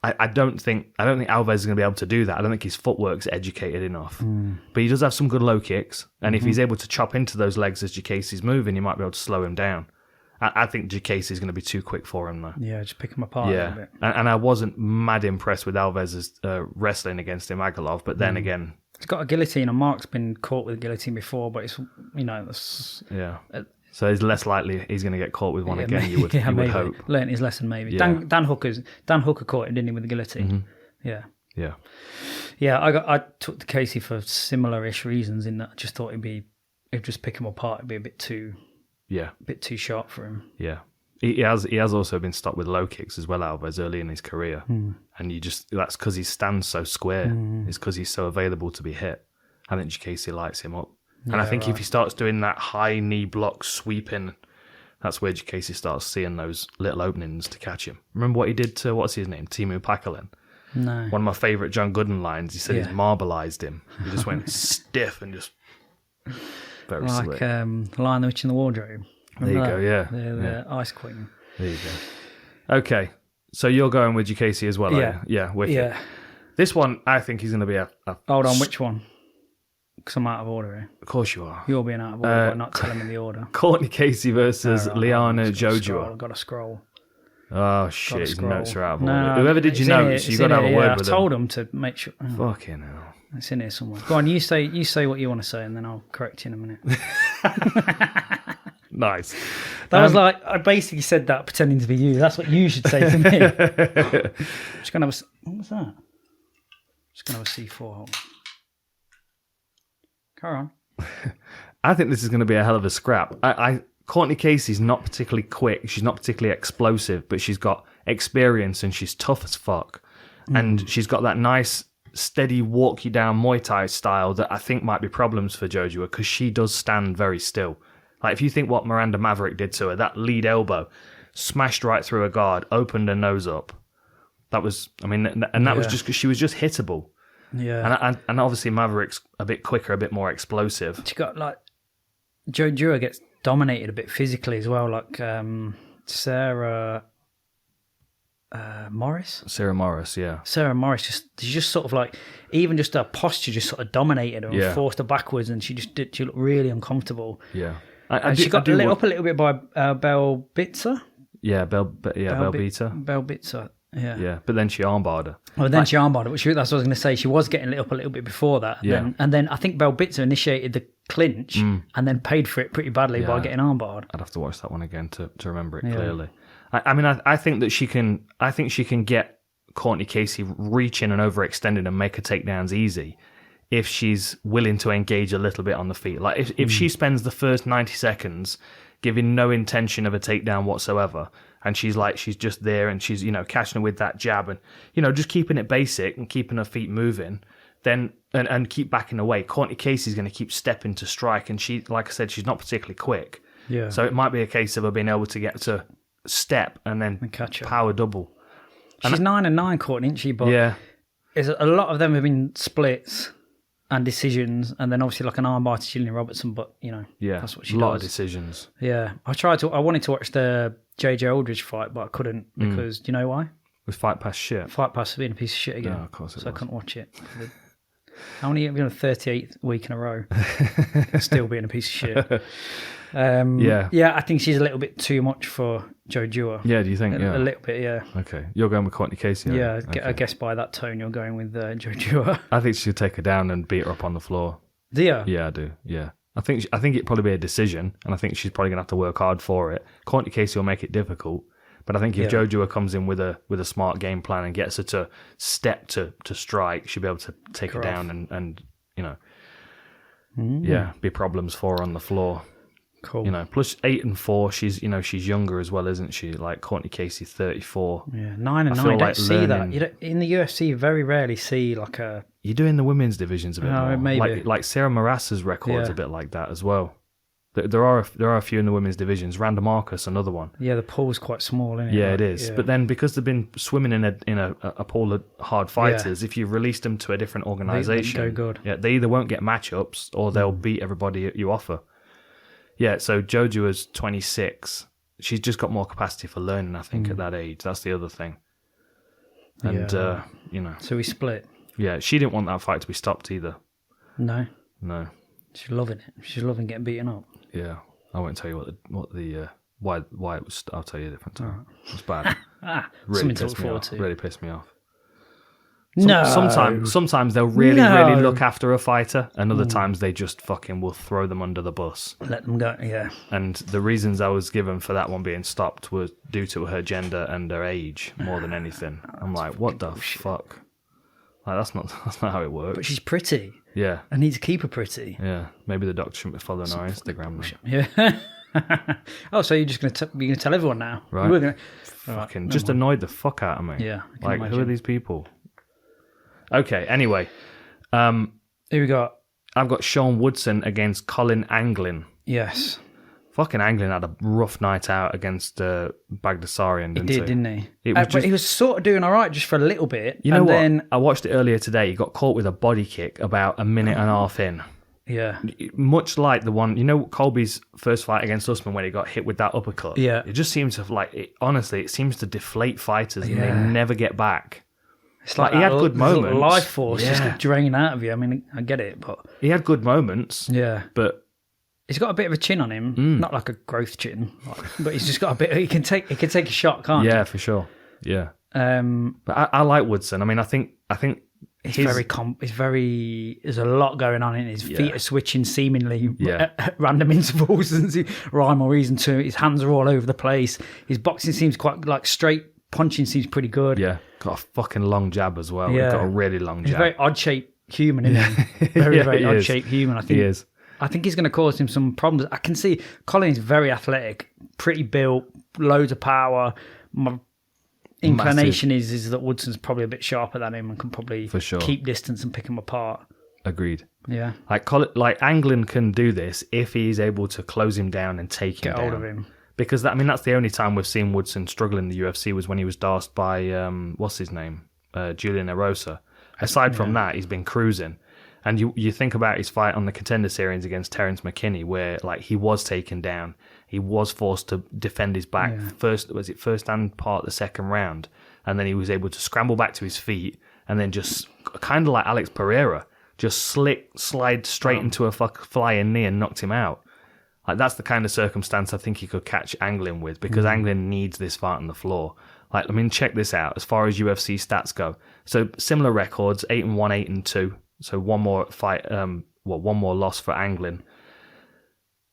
I don't think Alves is going to be able to do that. I don't think his footwork's educated enough. But he does have some good low kicks, and if he's able to chop into those legs as Diakiese's moving, he might be able to slow him down. I think Diakiese is going to be too quick for him, though. Yeah, just pick him apart a little bit. And I wasn't mad impressed with Alves' wrestling against Imagulov, but then again... He's got a guillotine, and Mark's been caught with a guillotine before, but it's, so it's less likely he's going to get caught with one again, you would hope. Learned his lesson, maybe. Yeah. Dan Hooker caught him, didn't he, with the guillotine? Mm-hmm. Yeah. I took Diakiese for similar-ish reasons in that I just thought it'd just pick him apart. It'd be a bit too sharp for him. Yeah. He has also been stopped with low kicks as well, Alvarez, early in his career. And that's because he stands so square. It's because he's so available to be hit. I think Diakiese lights him up. And I think if he starts doing that high knee block sweeping, that's where Diakiese starts seeing those little openings to catch him. Remember what he did to, what's his name, Teemu Packalén? No. One of my favourite John Gooden lines, he said he's marbleized him. He just went stiff and just very slick. Like Lion the Witch in the Wardrobe. There you go, yeah. The Ice Queen. There you go. Okay, so you're going with Diakiese as well, yeah. Yeah, wicked. This one, I think he's going to be a... Hold on, which one? Because I'm out of order here. Of course you are. You're being out of order by not telling me the order. Courtney Casey versus Liana Jojua. I've got to scroll. Oh, shit, his notes are out of order. Whoever did your notes, you've got to have a word with them. I told him to make sure. Fucking hell. It's in here somewhere. Go on, you say what you want to say, and then I'll correct you in a minute. Nice. That was like, I basically said that pretending to be you. That's what you should say to me. Just going to have what was that? Just going to have a C4 hole. Carry on. I think this is going to be a hell of a scrap. Courtney Casey's not particularly quick. She's not particularly explosive, but she's got experience and she's tough as fuck. And she's got that nice, steady walk you down Muay Thai style that I think might be problems for Jojua because she does stand very still. Like if you think what Miranda Maverick did to her, that lead elbow smashed right through her guard, opened her nose up. That was, that was just because she was just hittable. Yeah. And obviously Maverick's a bit quicker, a bit more explosive. She got like, Jojua gets dominated a bit physically as well, like Sarah Morris. Sarah Morris, yeah. Sarah Morris she's just sort of like, even just her posture just sort of dominated her and forced her backwards, and she looked really uncomfortable. Yeah. She got lit up a little bit by Bell Bitzer. Yeah, Bell Bitzer. Bell Bitzer. Yeah. Yeah, but then she armbarred her. Well, then she armbarred her, which that's what I was going to say. She was getting lit up a little bit before that. And then I think Bell Bitzer initiated the clinch and then paid for it pretty badly by getting armbarred. I'd have to watch that one again to remember it clearly. I think that she can get Courtney Casey reaching and overextending and make her takedowns easy if she's willing to engage a little bit on the feet. Like if she spends the first 90 seconds giving no intention of a takedown whatsoever, and she's just there and she's, catching her with that jab and, just keeping it basic and keeping her feet moving, then and keep backing away. Courtney Casey's going to keep stepping to strike, and she, like I said, she's not particularly quick. Yeah. So it might be a case of her being able to get to step and then catch her. Power double. She's 9-9, Courtney, isn't she? But a lot of them have been splits and decisions, and then obviously like an armbar to Gillian Robertson, but that's what she does. A lot of decisions. Yeah. I wanted to watch the JJ Aldridge fight, but I couldn't because, do you know why? With Fight Pass shit. Fight Pass being a piece of shit again. No, of course it was. I couldn't watch it. How many have been on the 38th week in a row? Still being a piece of shit. Yeah, I think she's a little bit too much for Jojua. Yeah, do you think? A little bit, yeah. Okay. You're going with Courtney Casey? Yeah, I guess by that tone you're going with Jojua. I think she'll take her down and beat her up on the floor. Do you? Yeah, I do. Yeah. I think it'd probably be a decision, and I think she's probably going to have to work hard for it. Courtney Casey will make it difficult, but I think if Jojua comes in with a smart game plan and gets her to step to strike, she'll be able to take her down and be problems for her on the floor. Cool. Plus 8-4, she's younger as well, isn't she? Like Courtney Casey, 34. Yeah, 9-9. You don't see that. In the UFC, you very rarely see like a. You're doing the women's divisions a bit more. Maybe. Like Sarah Morassa's record's a bit like that as well. There are a few in the women's divisions. Randa Marcus, another one. Yeah, the pool's quite small, isn't it? Yeah, it is. Yeah. But then because they've been swimming in a pool of hard fighters, if you release them to a different organisation, they go good. Yeah, they either won't get matchups or they'll beat everybody you offer. Yeah, so Jojua's 26. She's just got more capacity for learning, I think, at that age. That's the other thing. And, So we split. Yeah, she didn't want that fight to be stopped either. No. She's loving it. She's loving getting beaten up. Yeah. I won't tell you why it was. I'll tell you a different time. It's bad. Really something to look forward to. Really pissed me off. No. Sometimes they'll really look after a fighter, and other times they just fucking will throw them under the bus. Let them go, yeah. And the reasons I was given for that one being stopped was due to her gender and her age more than anything. I'm like, what the fuck? Like, that's not how it works. But she's pretty. Yeah. I need to keep her pretty. Yeah. Maybe the doctor shouldn't be following our Instagram. Yeah. Oh, so you're just going to tell everyone now? Right. We're gonna, fucking just annoyed the fuck out of me. Yeah. Like, who are these people? Okay, anyway. Who we got? I've got Sean Woodson against Colin Anglin. Yes. Fucking Anglin had a rough night out against Bagdasarian, didn't he? But he was sort of doing all right just for a little bit. You know what? I watched it earlier today. He got caught with a body kick about a minute and a half in. Yeah. Much like the one, Colby's first fight against Usman when he got hit with that uppercut. Yeah. It just seems to, honestly, it seems to deflate fighters and they never get back. It's like he had good moments. Life force just drain out of you. I mean, I get it, but... He had good moments. Yeah. But... He's got a bit of a chin on him. Not like a growth chin, but he's just got a bit... He can take a shot, can't he? Yeah, for sure. Yeah. But I like Woodson. I mean, I think he's very. There's a lot going on in his feet are switching seemingly at random intervals and rhyme or reason to. His hands are all over the place. His boxing seems quite like straight punching seems pretty good. Yeah, got a fucking long jab as well. Yeah. He's got a really long jab. He's a very odd shaped human, isn't he? Very odd shaped human. I think he is. I think he's going to cause him some problems. I can see Colin's very athletic, pretty built, loads of power. My inclination is that Woodson's probably a bit sharper than him and can probably keep distance and pick him apart. Agreed. Yeah. Like Anglin can do this if he's able to close him down and take him down. Get hold of him. Because that's the only time we've seen Woodson struggle in the UFC was when he was doused by what's his name, Julian Erosa. Aside from that, he's been cruising. And you think about his fight on the Contender Series against Terence McKinney, where like he was taken down, he was forced to defend his back first and part of the second round, and then he was able to scramble back to his feet and then just kind of like Alex Pereira, just slide straight into a flying knee and knocked him out. Like that's the kind of circumstance I think he could catch Anglin with, because Anglin needs this fight on the floor. Like, I mean, check this out as far as UFC stats go. So similar records: 8-1, 8-2. So one more fight, one more loss for Anglin.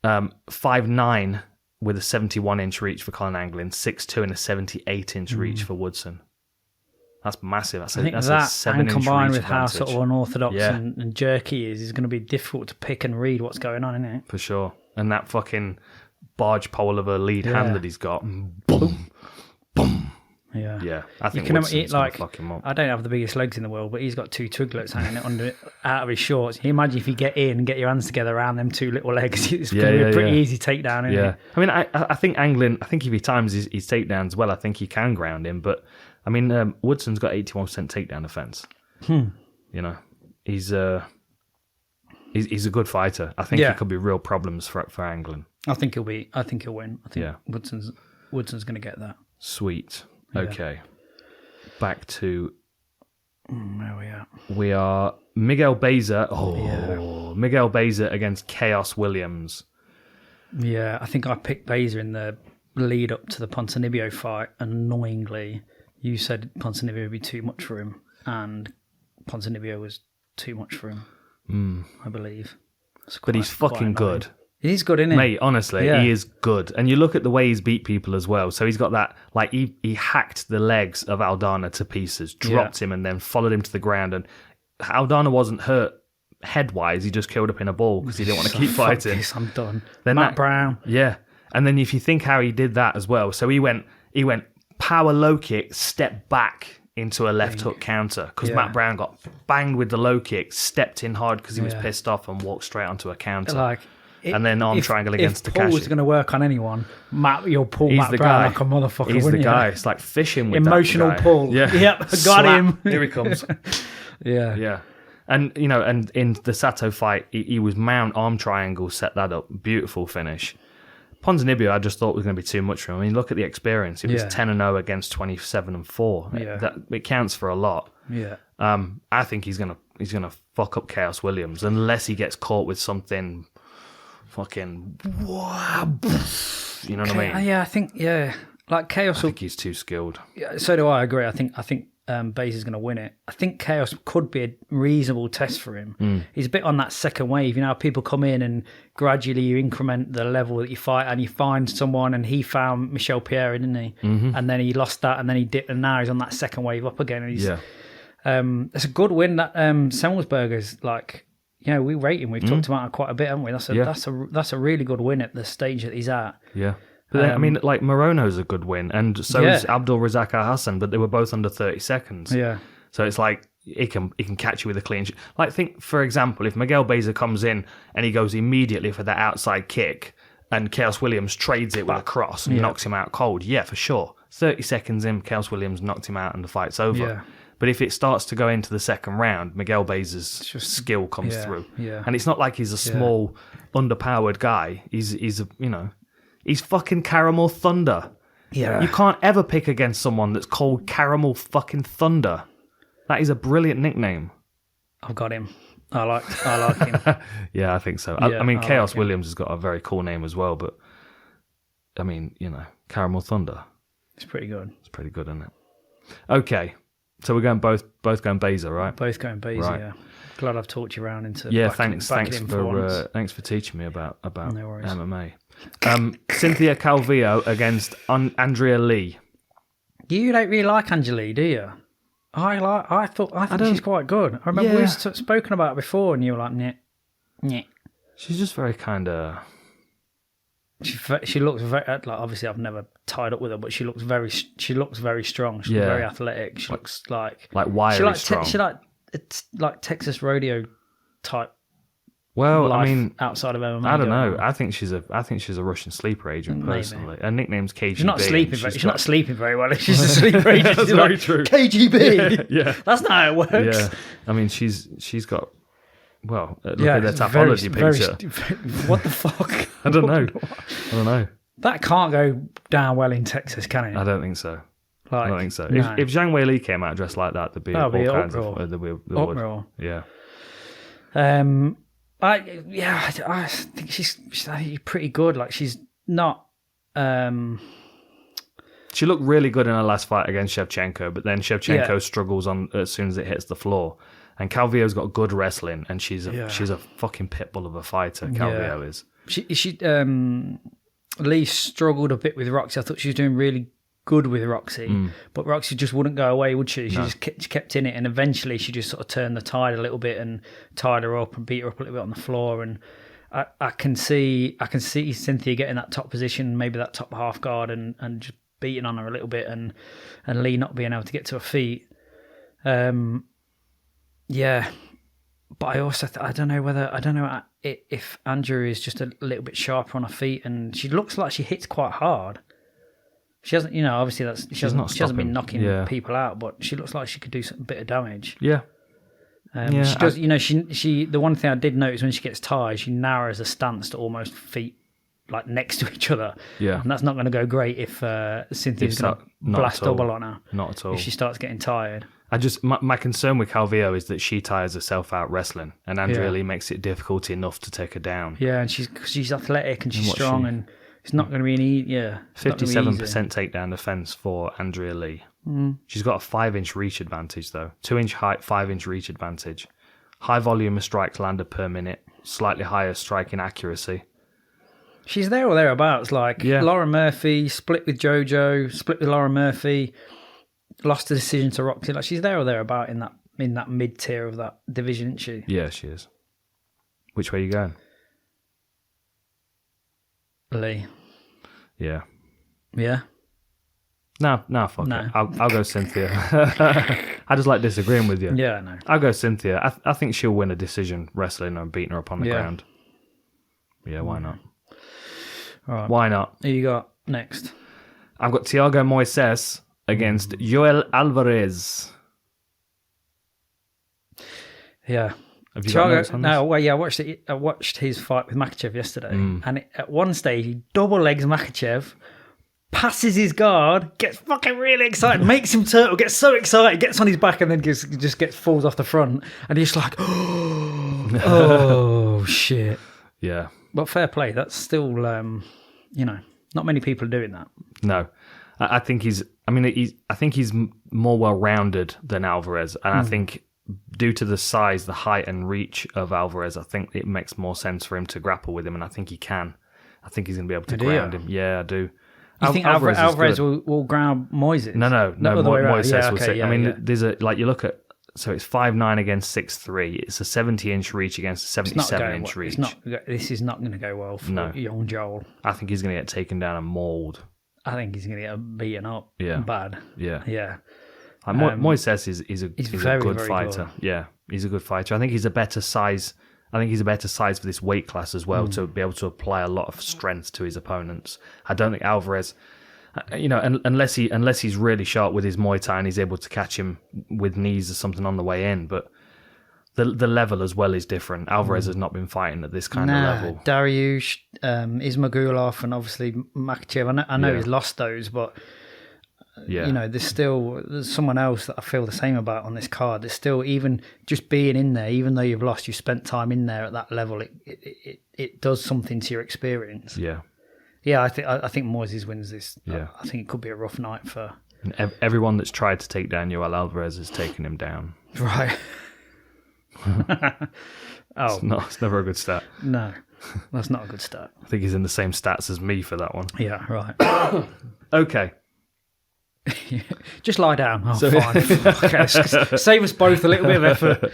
5'9" with a 71-inch reach for Colin Anglin, 6'2" and a 78-inch reach for Woodson. That's massive. That's a 7-inch and combined reach with how advantage. sort of unorthodox and jerky is going to be difficult to pick and read what's going on, isn't it? For sure. And that fucking barge pole of a lead hand that he's got. Boom, boom. Yeah. I think Woodson's going to fuck him up. I don't have the biggest legs in the world, but he's got two twiglets hanging out of his shorts. Can you imagine if you get in and get your hands together around them two little legs? It's going to be a pretty easy takedown, isn't it? I mean, I think Anglin, if he times his takedowns well, I think he can ground him. But, I mean, Woodson's got 81% takedown defense. You know, he's a good fighter. I think he could be real problems for Anglin. I think he'll win. I think Woodson's going to get that. Sweet. Okay. Back to where are we at? We are Miguel Baeza. Miguel Baeza against Chaos Williams. Yeah, I think I picked Baeza in the lead up to the Ponzinibbio fight. Annoyingly, you said Ponzinibbio would be too much for him, and Ponzinibbio was too much for him. I believe. But he's fucking good. He's good, isn't he? Mate, honestly, he is good. And you look at the way he's beat people as well. So he's got that, like, he hacked the legs of Aldana to pieces, dropped him, and then followed him to the ground. And Aldana wasn't hurt head-wise. He just curled up in a ball because he didn't want to keep fighting. This, I'm done. Then Matt Brown. Yeah. And then if you think how he did that as well. So he went power low kick, step back into a left hook counter because Matt Brown got banged with the low kick, stepped in hard because he was pissed off and walked straight onto a counter. And then arm triangle against Takashi. If Paul was going to work on anyone, you'll pull Matt Brown like a motherfucker, He's the guy. You? It's like fishing with emotional that guy. pull. Yeah. Yep, got him. Here he comes. Yeah. And, and in the Sato fight, he was mount arm triangle, set that up. Beautiful finish. Ponzinibbio, I just thought was going to be too much for him. I mean, look at the experience. It was 10-0 against 27-4. Yeah. It counts for a lot. Yeah. I think he's gonna fuck up Chaos Williams unless he gets caught with something fucking, you know what I mean? Yeah, I think like Chaos. I think he's too skilled. Yeah, so do I. Agree. I think Baezer's going to win it. I think Chaos could be a reasonable test for him. He's a bit on that second wave. You know, people come in and gradually you increment the level that you fight, and you find someone. And he found Michel Pereira, didn't he? And then he lost that, and then he dipped, and now he's on that second wave up again. And he's, it's a good win. That Semmelsberger's like. we rate him. We've talked about it quite a bit, haven't we? That's a really good win at the stage that he's at. Yeah. But then, Morono's a good win, and so is Abdul Razak Al Hassan, but they were both under 30 seconds. Yeah. So it's like he can catch you with a clean shot. Like, think, for example, if Miguel Baeza comes in and he goes immediately for that outside kick and Chaos Williams trades it with a cross and knocks him out cold, yeah, for sure. 30 seconds in, Chaos Williams knocked him out and the fight's over. Yeah. But if it starts to go into the second round, Miguel Baeza's skill comes through. Yeah. And it's not like he's a small, underpowered guy. He's fucking Caramel Thunder. Yeah. You can't ever pick against someone that's called Caramel fucking Thunder. That is a brilliant nickname. I've got him. I like him. Yeah, I think so. Yeah, Chaos Williams has got a very cool name as well, but Caramel Thunder. It's pretty good. It's pretty good, isn't it? Okay. So we're going both going Baeza, right? Both going Baeza, right. Yeah. Glad I've talked you around into thanks for teaching me about MMA. Cynthia Calvillo against Andrea Lee. You don't really like Angela, do you? I think she's quite good. I remember we've spoken about it before, and you were like, "Nyeh." She's just very kind of. She looks very like. Obviously, I've never tied up with her, but she looks very strong. She's very athletic. She looks like wiry strong. It's like Texas rodeo type. Well, outside of MMA, I don't know. I think she's a Russian sleeper agent personally. Her nickname's KGB. She's not sleeping very well. She's a sleeper agent. That's very true. KGB. Yeah, that's not how it works. Yeah, she's got. Well, look at their topology picture. What the fuck? I don't know. That can't go down well in Texas, can it? I don't think so. I don't think so. No. If Zhang Weili came out dressed like that, there'd be all kinds of uproar. Yeah. I think she's pretty good. Like, she's not. She looked really good in her last fight against Shevchenko, but then Shevchenko struggles on as soon as it hits the floor. And Calvillo's got good wrestling, and she's a fucking pit bull of a fighter. Calvillo is. Lee struggled a bit with Roxy. I thought she was doing really good with Roxy, but Roxy just wouldn't go away, would she? She just kept in it, and eventually she just sort of turned the tide a little bit and tied her up and beat her up a little bit on the floor. And I can see Cynthia getting that top position, maybe that top half guard, and just beating on her a little bit, and Lee not being able to get to her feet. Yeah, but I also I don't know if Andrew is just a little bit sharper on her feet, and she looks like she hits quite hard. She hasn't, obviously she hasn't been knocking people out, but she looks like she could do a bit of damage. Yeah. She does. She the one thing I did notice when she gets tired, she narrows her stance to almost feet like next to each other. Yeah. And that's not going to go great if Cynthia's going to blast double on her. Not at all. If she starts getting tired. My concern with Calvillo is that she tires herself out wrestling, and Andrea Lee makes it difficult enough to take her down. Yeah, and she's athletic and she's strong, and it's not going to be an easy. 57% takedown defense for Andrea Lee. She's got a 5-inch reach advantage though, 2-inch height, 5-inch reach advantage, high volume of strikes landed per minute, slightly higher striking accuracy. She's there or thereabouts. Like Laura Murphy split with JoJo, split with Laura Murphy. Lost the decision to Roxy. Like, she's there or thereabout in that mid tier of that division, isn't she? Yeah, she is. Which way are you going? Lee. Yeah. Yeah. No, fuck it. I'll go Cynthia. I just like disagreeing with you. Yeah, I know. I'll go Cynthia. I think she'll win a decision wrestling her and beating her up on the ground. Yeah, why not? All right. Why not? Who you got next? I've got Thiago Moises against Joel Alvarez. Yeah. Have you got notes on this? No, well, yeah, I watched his fight with Makhachev yesterday, and at one stage he double legs Makhachev, passes his guard, gets fucking really excited, makes him turtle, gets so excited, gets on his back, and then just falls off the front, and he's like, oh shit. Yeah. But fair play. That's still, not many people are doing that. No. I think he's more well-rounded than Alvarez, and I think due to the size, the height and reach of Alvarez, I think it makes more sense for him to grapple with him, and I think he can. I think he's going to be able to ground him. Yeah, I do. You think Alvarez will ground Moises? No, Moises will sit. There's you look at So it's 5'9" against 6'3". It's a 70-inch reach against a 77-inch reach. This is not going to go well for young Joel. I think he's going to get taken down and mauled. I think he's going to get beaten up bad. Yeah. Moises is a good fighter. Good. Yeah, he's a good fighter. I think he's a better size. I think he's a better size for this weight class as well to be able to apply a lot of strength to his opponents. I don't think Alvarez, unless he's really sharp with his Muay Thai and he's able to catch him with knees or something on the way in, but the level as well is different. Alvarez has not been fighting at this kind of level. Dariush, Ismagulov, and obviously Makhachev. I know he's lost those, but there's someone else that I feel the same about on this card. There's still, even just being in there, even though you've lost, you spent time in there at that level. It does something to your experience. I think Moises wins this. I think it could be a rough night for everyone that's tried to take down Yoel Alvarez has taken him down. Right. It's never a good stat. No, that's not a good stat. I think he's in the same stats as me for that one. Yeah, right. Okay. Just lie down. Fine. Okay, save us both a little bit of effort.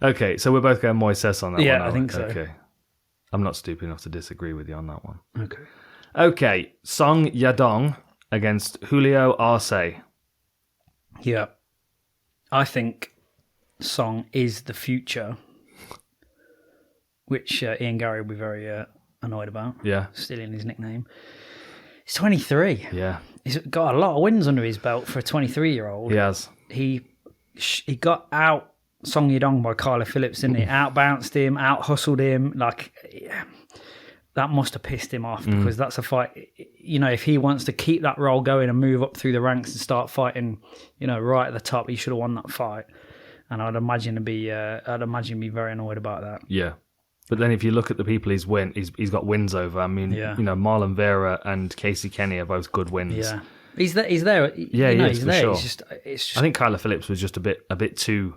Okay, so we're both going Moises on that one. Yeah, I think so. Okay. I'm not stupid enough to disagree with you on that one. Okay. Song Yadong against Julio Arce. Yeah. I think Song is the future, which Ian Gary will be very annoyed about. Yeah. Stealing his nickname. He's 23. Yeah. He's got a lot of wins under his belt for a 23-year-old. He has. He got out Song Yadong by Kyler Phillips, didn't he? Out-bounced him, out-hustled him. That must have pissed him off because that's a fight. If he wants to keep that role going and move up through the ranks and start fighting, right at the top, he should have won that fight. And I'd imagine he'd be very annoyed about that. Yeah. But then if you look at the people he's got wins over. I mean, Marlon Vera and Casey Kenny are both good wins. Yeah. He's there. He's there. Sure. It's just. I think Kyler Phillips was just a bit too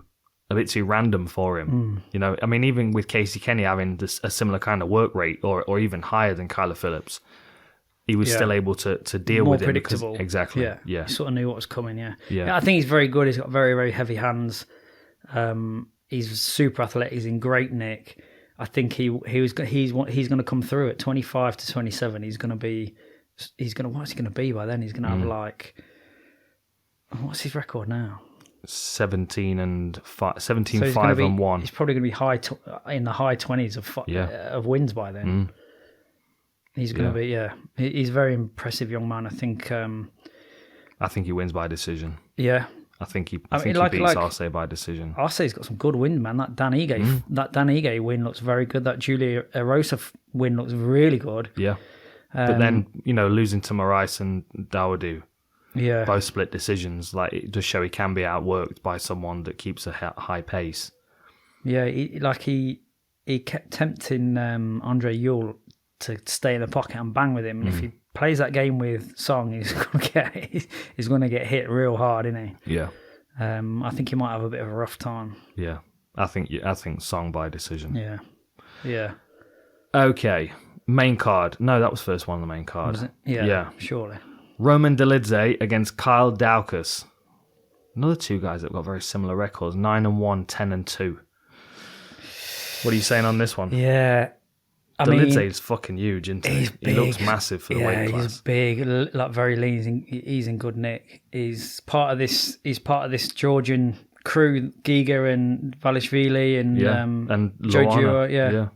random for him. I mean, even with Casey Kenny having a similar kind of work rate or even higher than Kyler Phillips, he was still able to deal more with him. Predictable. Exactly. Yeah. He sort of knew what was coming. Yeah. I think he's very good. He's got very, very heavy hands. He's super athletic. He's in great nick. I think he's going to come through at 25 to 27. What's he going to be by then? He's going to have what's his record now? 17 5 and 1. He's probably going to be in the high 20s of wins by then. He's going to be he's a very impressive young man. I think he wins by decision. Yeah. I think he beats Arce by decision. Arce's got some good wins, man. That Dan Ige win looks very good. That Julia Erosa win looks really good. Yeah. But then, losing to Moraes and Dawodu, both split decisions. It does show he can be outworked by someone that keeps a high pace. Yeah, he kept tempting Andre Ewell to stay in the pocket and bang with him. And if he plays that game with Song, he's going to get hit real hard, isn't he? Yeah. I think he might have a bit of a rough time. Yeah. I think Song by decision. Yeah. Yeah. Okay. Main card. No, that was first one on the main card. Was it? Yeah. Surely. Roman Dolidze against Kyle Daukus. Another two guys that have got very similar records. 9-1, 10-2. What are you saying on this one? Yeah. Dolidze is fucking huge, isn't he? He looks massive for the weight class. He's big, very lean. He's in good nick. He's part of this Georgian crew, Giga and Valishvili and Jojua. Yeah.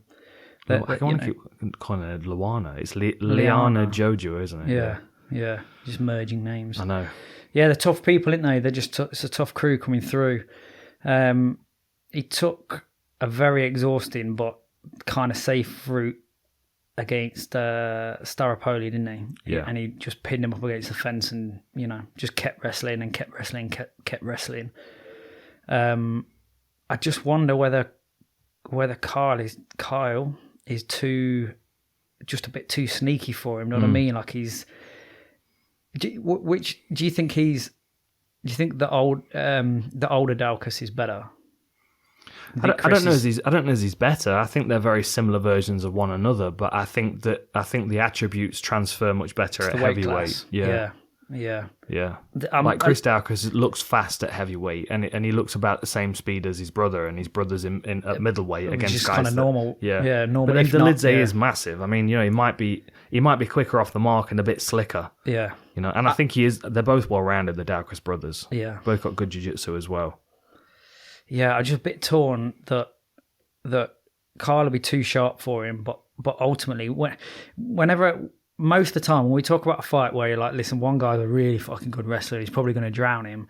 I want to keep calling it Luana. It's Liana Jojua, isn't it? Yeah. Just merging names. I know. Yeah, they're tough people, aren't they? It's a tough crew coming through. He took a very exhausting but kind of safe route against Staropoli, didn't he? Yeah. And he just pinned him up against the fence and, just kept wrestling and kept wrestling. I just wonder whether Kyle is just a bit too sneaky for him, know what I mean? Like do you think the older Daukus is better? I don't know if he's better. I think they're very similar versions of one another, but I think the attributes transfer much better at heavyweight. Yeah. Yeah. Yeah. Like Chris Daukus looks fast at heavyweight, and he looks about the same speed as his brother, and his brother's at middleweight against guys. Kind of normal. Yeah, normal. But then Dolidze is massive. I mean, he might be quicker off the mark and a bit slicker. Yeah. And I think he is. They're both well rounded, the Daukus brothers. Yeah. Both got good jiu-jitsu as well. Yeah, I'm just a bit torn that Kyle will be too sharp for him, but ultimately, most of the time when we talk about a fight where you're like, listen, one guy's a really fucking good wrestler, he's probably going to drown him.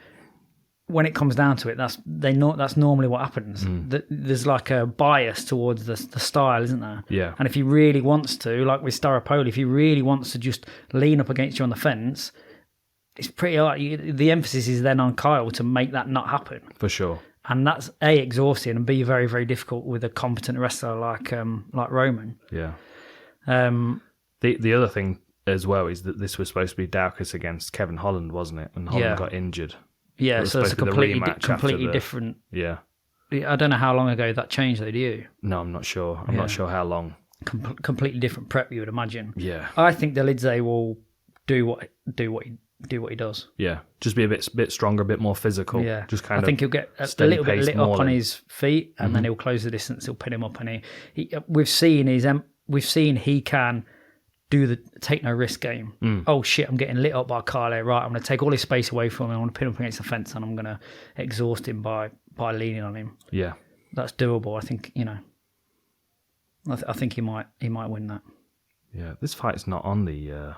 When it comes down to it, that's normally what happens. There's like a bias towards the style, isn't there? Yeah. And if he really wants to, like with Staropoli, if he really wants to just lean up against you on the fence, it's pretty hard. The emphasis is then on Kyle to make that not happen. For sure. And that's A, exhausting, and B, very, very difficult with a competent wrestler like Roman. Yeah. The other thing as well is that this was supposed to be Daukus against Kevin Holland, wasn't it? And Holland got injured. Yeah, so it's a completely different... Yeah. I don't know how long ago that changed, though, do you? No, I'm not sure. I'm not sure how long. Completely different prep, you would imagine. Yeah. I think Dolidze will do what he does. Yeah, just be a bit stronger, a bit more physical. Yeah, just kind of. I think he'll get a little bit lit up on his feet, and then he'll close the distance. He'll pin him up, and we've seen he can do the take no risk game. Oh shit, I'm getting lit up by Kyle. Right, I'm going to take all his space away from him. I'm going to pin him up against the fence, and I'm going to exhaust him by leaning on him. Yeah, that's doable. I think I think he might win that. Yeah, this fight's not on the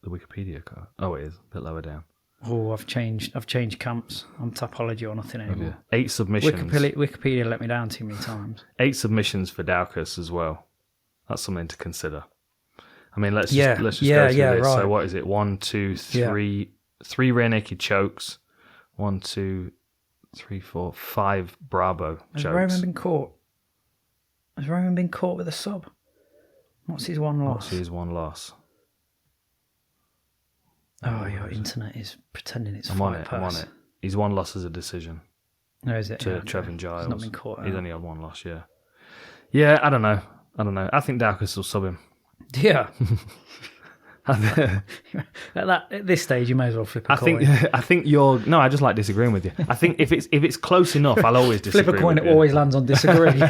Wikipedia card. Oh, it is a bit lower down. Oh, I've changed camps. I'm Topology or nothing anymore. 8 submissions. Wikipedia let me down too many times. 8 submissions for Daukus as well. That's something to consider. I mean, let's just go through this. Right. So what is it? 1, 2, 3, 3 rear naked chokes. 1, 2, 3, 4, 5 Bravo chokes. Has Roman been caught with a sub? What's his one loss? Oh, your internet is pretending it's I'm on it. His one loss is a decision. No, is it? To Trevin Giles. He's not been caught. He's only had one loss, yeah. Yeah, I don't know. I think Daukus will sub him. Yeah. At this stage, you may as well flip a coin. I think you're... No, I just like disagreeing with you. I think if it's close enough, I'll always disagree flip a coin, with you. It always lands on disagree.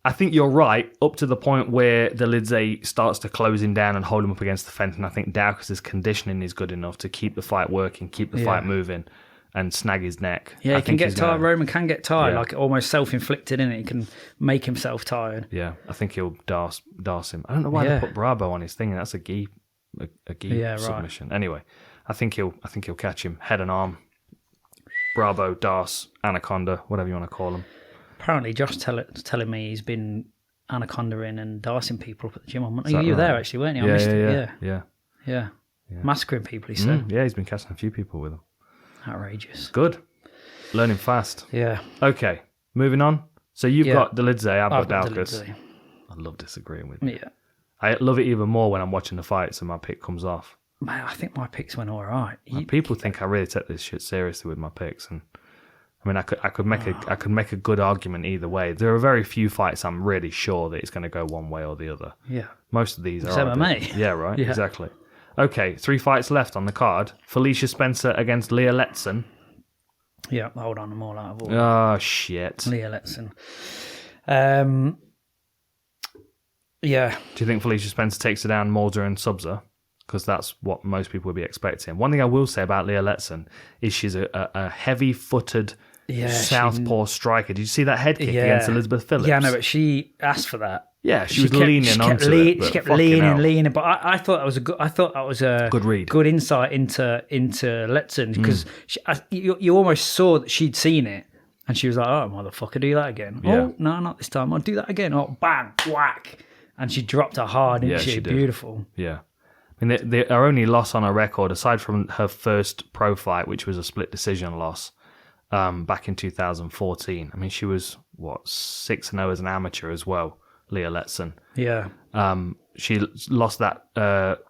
I think you're right up to the point where Dolidze starts to close him down and hold him up against the fence, and I think Daukus' conditioning is good enough to keep the fight working, keep the fight moving, and snag his neck. Yeah, he can get tired. Roman can get tired, like almost self-inflicted, innit? He can make himself tired. Yeah, I think he'll darce him. I don't know why they put Bravo on his thing. That's a gi submission. Right. Anyway, I think he'll catch him head and arm. Bravo, darce, anaconda, whatever you want to call him. Apparently, Josh telling me he's been anaconda-ing and dancing people up at the gym. You were there actually, weren't you? I missed it. Yeah. Massacring people, he said. Yeah, he's been catching a few people with him. Outrageous. Good. Learning fast. Yeah. Okay, moving on. So you've got Dolidze, I've got Daukus. Dolidze. I love disagreeing with you. Yeah. I love it even more when I'm watching the fights and my pick comes off. Man, I think my picks went all right. People think I really take this shit seriously with my picks, and I mean, I could make a good argument either way. There are very few fights I'm really sure that it's going to go one way or the other. Yeah. Most of these are MMA. Yeah, right. Yeah. Exactly. Okay, 3 fights left on the card. Felicia Spencer against Leah Letson. Yeah, hold on, I'm all out of order. Oh shit. Leah Letson. Yeah. Do you think Felicia Spencer takes her down, molds her and subs her? Because that's what most people would be expecting. One thing I will say about Leah Letson is she's a heavy-footed southpaw striker. Did you see that head kick against Elizabeth Phillips? Yeah, no, but she asked for that. Yeah, she was leaning onto it. She kept leaning. But I thought that was a good read, good insight into Letson, because you almost saw that she'd seen it, and she was like, "Oh, motherfucker, do that again." Yeah. Oh no, not this time. I'll do that again. Oh, bang, whack, and she dropped her hard, didn't she? Beautiful. Yeah. I mean, her only loss on her record, aside from her first pro fight, which was a split decision loss back in 2014. I mean, she was 6-0 as an amateur as well. Leah Letson. Yeah. She lost that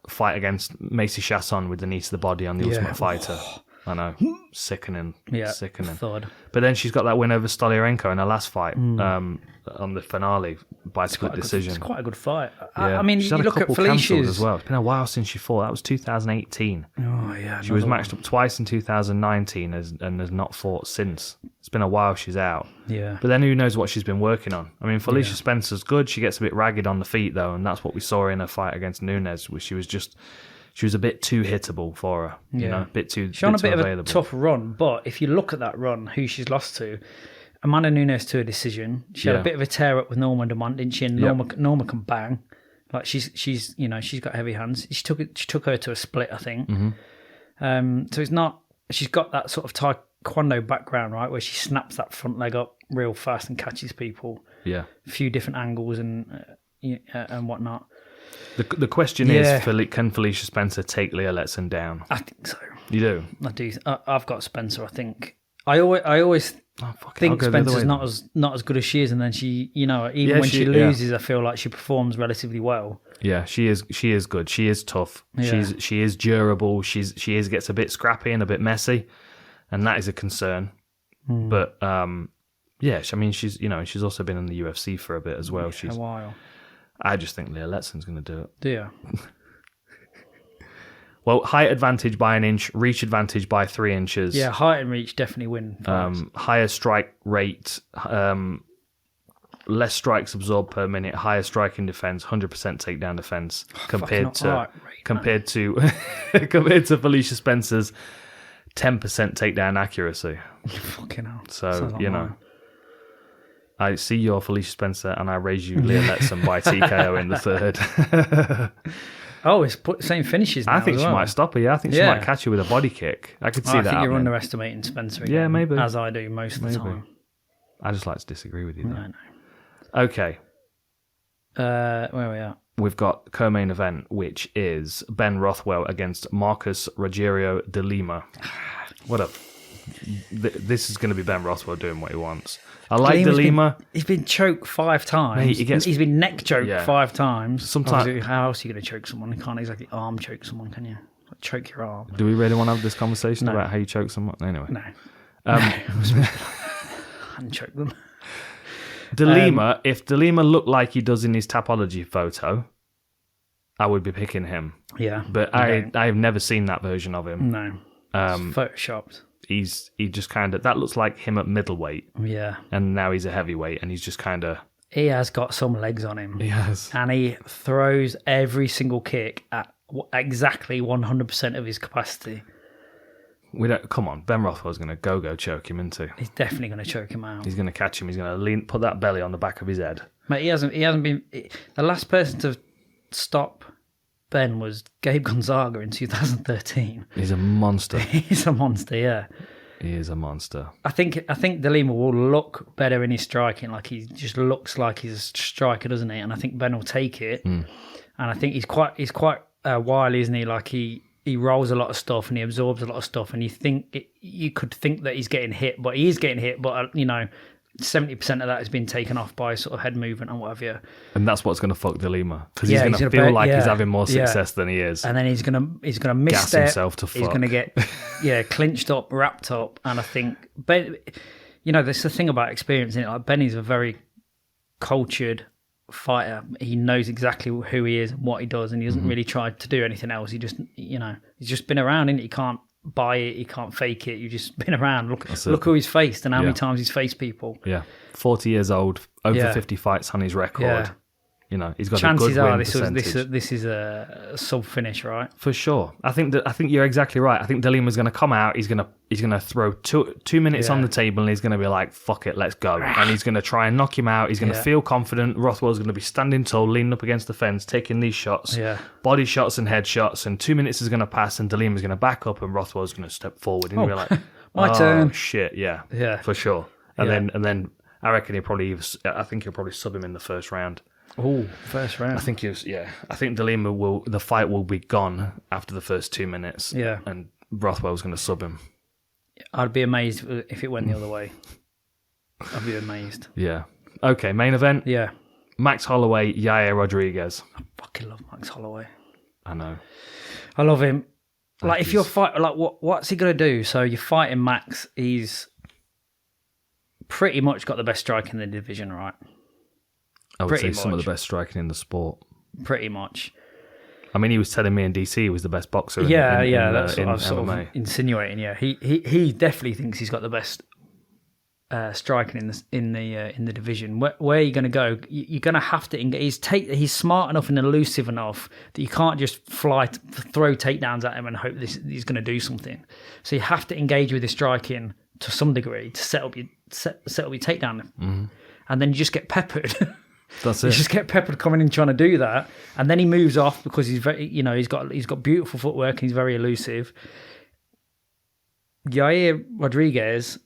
fight against Macy Chasson with the knee to the body on the Ultimate Fighter. I know. Sickening. Yeah, sickening. Thud. But then she's got that win over Stolyarenko in her last fight on the finale by split decision. It's quite a good fight. Yeah. I mean, she's you had a look at couple cancelled Felicia's as well. It's been a while since she fought. That was 2018. Oh, yeah. She was matched up twice in 2019 and has not fought since. It's been a while she's out. Yeah. But then who knows what she's been working on. I mean, Felicia Spencer's good. She gets a bit ragged on the feet, though, and that's what we saw in her fight against Nunes, where she was a bit too hittable for her. You know, a bit too She's on a bit available. of a tough run, but if you look at that run, who she's lost to, Amanda Nunes to a decision. She had a bit of a tear up with Norma Dumont, didn't she? And Norma can bang. Like she's got heavy hands. She took her to a split, I think. Mm-hmm. So it's not. She's got that sort of taekwondo background, right, where she snaps that front leg up real fast and catches people. Yeah, a few different angles and whatnot. The question is, can Felicia Spencer take Leah Letson down? I think so. You do? I do. I've got Spencer. I think. I always think Spencer's not as good as she is, and then she, even when she loses, I feel like she performs relatively well. Yeah, she is. She is good. She is tough. Yeah. She is durable. She gets a bit scrappy and a bit messy, and that is a concern. But I mean, she's also been in the UFC for a bit as well. She's a while. I just think Leah Letson's going to do it. Do you? Well, height advantage by an inch, reach advantage by 3 inches. Yeah, height and reach definitely win. Higher strike rate, less strikes absorbed per minute, higher striking defense, 100% takedown defense compared to Felicia Spencer's 10% takedown accuracy. Fucking hell. So, I see your Felicia Spencer and I raise you Leah Letson by TKO in the third. Oh, it's same finishes now. I think she might stop her, I think she might catch her with a body kick. I could see that I think happening. You're underestimating Spencer again. Yeah, maybe. As I do most of the time. I just like to disagree with you, though. I know. Okay. Where are we at? We've got co-main event, which is Ben Rothwell against Marcus Rogerio de Lima. This is going to be Ben Rothwell doing what he wants. I like De Lima. He's been choked 5 times. Mate, he's been neck choked 5 times. Sometimes, how else are you going to choke someone? You can't exactly arm choke someone, can you? Like, choke your arm. Do we really want to have this conversation about how you choke someone? Anyway. No. Unchoke them. De Lima, if De Lima looked like he does in his Tapology photo, I would be picking him. Yeah. But I've never seen that version of him. No. It's photoshopped. He just kind of, that looks like him at middleweight. Yeah. And now he's a heavyweight and he's just kind of... He has got some legs on him. He has. And he throws every single kick at exactly 100% of his capacity. Come on, Ben Rothwell's going to go choke him into. He's definitely going to choke him out. He's going to catch him. He's going to put that belly on the back of his head. Mate, he hasn't been... The last person to stop Ben was Gabe Gonzaga in 2013. He's a monster. He's a monster, yeah. He is a monster. I think De Lima will look better in his striking. Like, he just looks like he's a striker, doesn't he? And I think Ben will take it. And I think he's quite wily, isn't he? Like, he rolls a lot of stuff and he absorbs a lot of stuff. And you could think that he's getting hit, but he is getting hit. But 70% of that has been taken off by sort of head movement and whatever. And that's what's going to fuck De Lima, because he's going to feel like he's having more success than he is. And then he's going to misstep. Gas himself to fuck. He's going to get clinched up, wrapped up. And I think Ben, there's the thing about experience, isn't it? Like, Benny's a very cultured fighter. He knows exactly who he is and what he does, and he doesn't really try to do anything else. He just, he's just been around, and he can't buy it, he can't fake it. You've just been around. Look who he's faced and how many times he's faced people. Yeah, 40 years old, over 50 fights on his record. Yeah. He's got chances a good are win percentage. this is a sub finish, right? For sure. I think you're exactly right. I think De Lima's going to come out. He's going to throw 2 minutes on the table, and he's going to be like, "Fuck it, let's go." And he's going to try and knock him out. He's going to feel confident. Rothwell's going to be standing tall, leaning up against the fence, taking these shots, body shots and head shots. And 2 minutes is going to pass, and De Lima's going to back up, and Rothwell's going to step forward, and he'll be like, "My turn." Shit, yeah, for sure. And then I reckon he'll probably sub him in the first round. Oh, first round. I think De Lima the fight will be gone after the first 2 minutes. Yeah. And Rothwell's going to sub him. I'd be amazed if it went the other way. I'd be amazed. Yeah. Okay, main event. Yeah. Max Holloway, Yair Rodriguez. I fucking love Max Holloway. I know. I love him. Like if you're fighting, like what's he gonna do? So you're fighting Max. He's pretty much got the best striking in the division, right? I would say some of the best striking in the sport. Pretty much. I mean, he was telling me in DC he was the best boxer. That's what I was sort of insinuating. Yeah, he definitely thinks he's got the best striking in the division. Where are you going to go? You're going to have to engage. He's smart enough and elusive enough that you can't just throw takedowns at him and hope he's going to do something. So you have to engage with his striking to some degree to set up your takedown, and then you just get peppered. That's it. You just get peppered coming in trying to do that, and then he moves off because he's very, he's got beautiful footwork and he's very elusive. Yair Rodriguez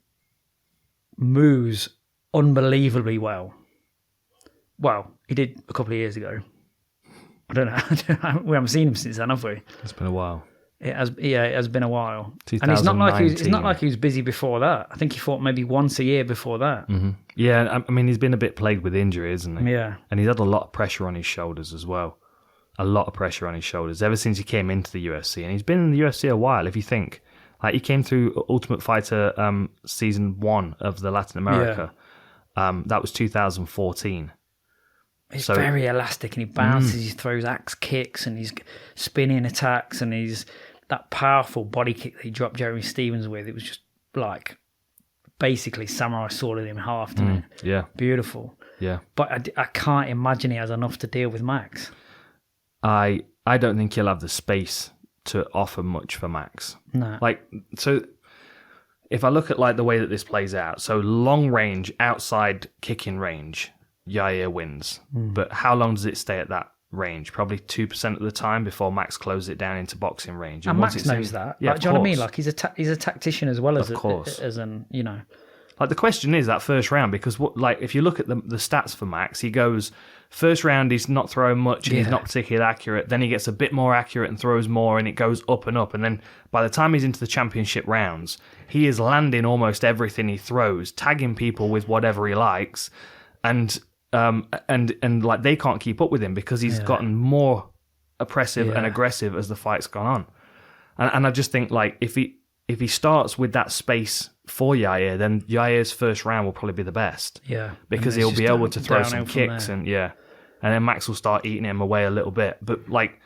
moves unbelievably well. Well, he did a couple of years ago. I don't know. We haven't seen him since then, have we? It's been a while. It has been a while. And it's not like he was busy before that. I think he fought maybe once a year before that. Mm-hmm. Yeah, I mean, he's been a bit plagued with injury, isn't he? Yeah. And he's had a lot of pressure on his shoulders as well. A lot of pressure on his shoulders ever since he came into the UFC. And he's been in the UFC a while, if you think. Like, he came through Ultimate Fighter season 1 of the Latin America. Yeah. That was 2014. He's very elastic and he bounces, he throws axe kicks and he's spinning attacks and he's that powerful body kick that he dropped Jeremy Stevens with. It was just like basically samurai sworded him in half, didn't it? Yeah. Beautiful. Yeah. But I can't imagine he has enough to deal with Max. I don't think he'll have the space to offer much for Max. No. Like, so if I look at like the way that this plays out, so long range, outside kicking range, Yair wins. But how long does it stay at that range? Probably 2% of the time before Max closes it down into boxing range. And Max knows that. Yeah, like, do you know what I mean? Like he's a tactician as well as an. Like the question is that first round, because if you look at the stats for Max, he goes first round he's not throwing much and he's not particularly accurate. Then he gets a bit more accurate and throws more, and it goes up and up. And then by the time he's into the championship rounds, he is landing almost everything he throws, tagging people with whatever he likes, and like they can't keep up with him because he's gotten more oppressive and aggressive as the fight's gone on. And I just think like if he starts with that space for Yair, then Yair's first round will probably be the best. Yeah. Because he'll be able to throw some kicks and then Max will start eating him away a little bit. But like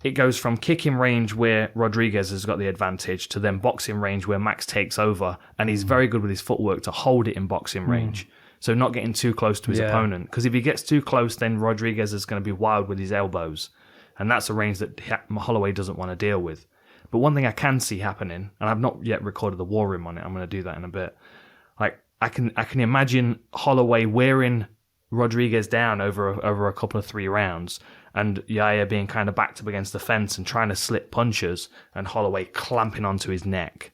it goes from kicking range where Rodriguez has got the advantage to then boxing range where Max takes over, and he's very good with his footwork to hold it in boxing range. So not getting too close to his opponent. Because if he gets too close, then Rodriguez is going to be wild with his elbows. And that's a range that Holloway doesn't want to deal with. But one thing I can see happening, and I've not yet recorded the war room on it, I'm going to do that in a bit. Like I can imagine Holloway wearing Rodriguez down over a couple of 3 rounds, and Yair being kind of backed up against the fence and trying to slip punches, and Holloway clamping onto his neck.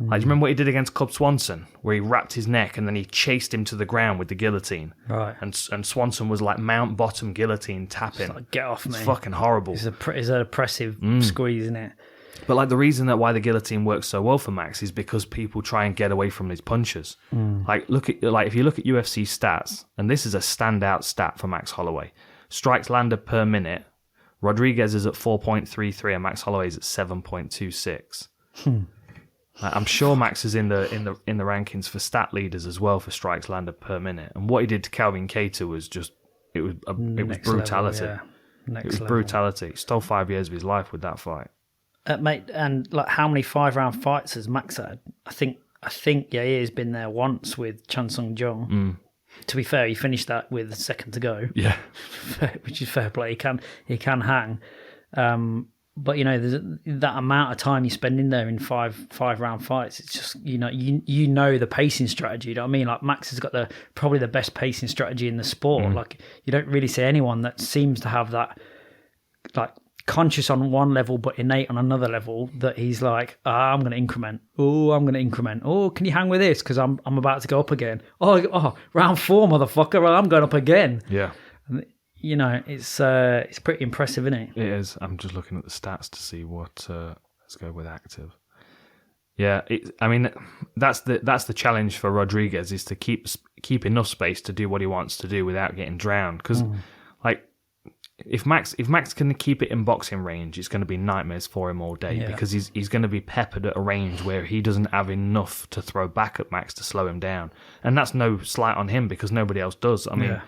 Like, do you remember what he did against Cub Swanson, where he wrapped his neck and then he chased him to the ground with the guillotine? Right. And Swanson was like mount bottom guillotine tapping. It's like, get off me. It's fucking horrible. It's an oppressive squeeze, isn't it? But like the reason that why the guillotine works so well for Max is because people try and get away from his punches. Like if you look at UFC stats, and this is a standout stat for Max Holloway, strikes landed per minute, Rodriguez is at 4.33 and Max Holloway is at 7.26. I'm sure Max is in the rankings for stat leaders as well for strikes landed per minute. And what he did to Calvin Kattar was just it was brutality. It was brutality. He stole 5 years of his life with that fight. Mate, and like how many 5-round fights has Max had? I think Yair's been there once with Chan Sung Jung. To be fair, he finished that with a second to go. Yeah, which is fair play. He can hang. But there's that amount of time you spend in there in 5-round fights. It's just you know the pacing strategy. You know what I mean? Like Max has got probably the best pacing strategy in the sport. Like you don't really see anyone that seems to have that like conscious on one level but innate on another level, that he's like, I'm going to increment. I'm going to increment. Can you hang with this? Because I'm about to go up again. Round 4, motherfucker. I'm going up again. Yeah. And, it's pretty impressive, isn't it? It is. I'm just looking at the stats to see what. Let's go with active. Yeah, that's the challenge for Rodriguez, is to keep enough space to do what he wants to do without getting drowned. Because, like, if Max can keep it in boxing range, it's going to be nightmares for him all day because he's going to be peppered at a range where he doesn't have enough to throw back at Max to slow him down. And that's no slight on him because nobody else does. I mean,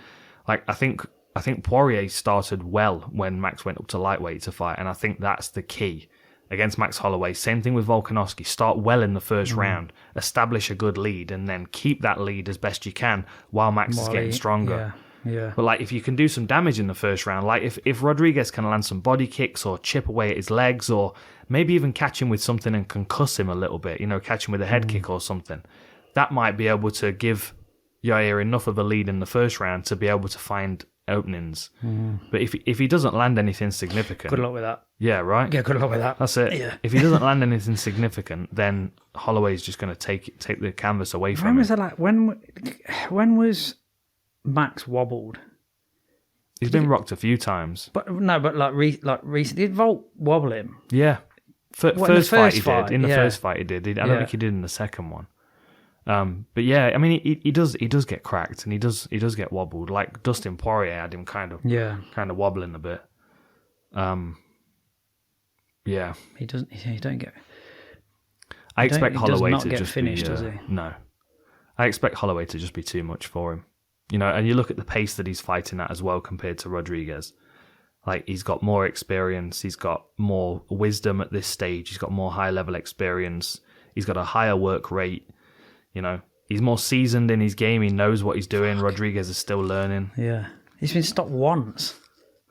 like I think Poirier started well when Max went up to lightweight to fight, and I think that's the key against Max Holloway. Same thing with Volkanovski. Start well in the first round, establish a good lead, and then keep that lead as best you can while Max is getting stronger. Yeah. But like if you can do some damage in the first round, like if Rodriguez can land some body kicks or chip away at his legs or maybe even catch him with something and concuss him a little bit, catch him with a head kick or something, that might be able to give Yair enough of a lead in the first round to be able to find openings. But if he doesn't land anything significant, good luck with that. Yeah, right. Yeah, good luck with that. That's it. Yeah. If he doesn't land anything significant, then Holloway's just going to take the canvas away from him. When was that? Like when was Max wobbled? He's been rocked a few times. But recently, did Volt wobble him? Yeah. First fight he did. In the first fight he did. I don't think he did in the second one. But yeah, I mean he does get cracked and he does get wobbled. Like Dustin Poirier had him kind of wobbling a bit. Yeah. He don't get. I expect Holloway to get just finished, does he? No. I expect Holloway to just be too much for him. And you look at the pace that he's fighting at as well compared to Rodriguez. Like, he's got more experience, he's got more wisdom at this stage, he's got more high-level experience, he's got a higher work rate, He's more seasoned in his game, he knows what he's doing. Rodriguez is still learning. Yeah. He's been stopped once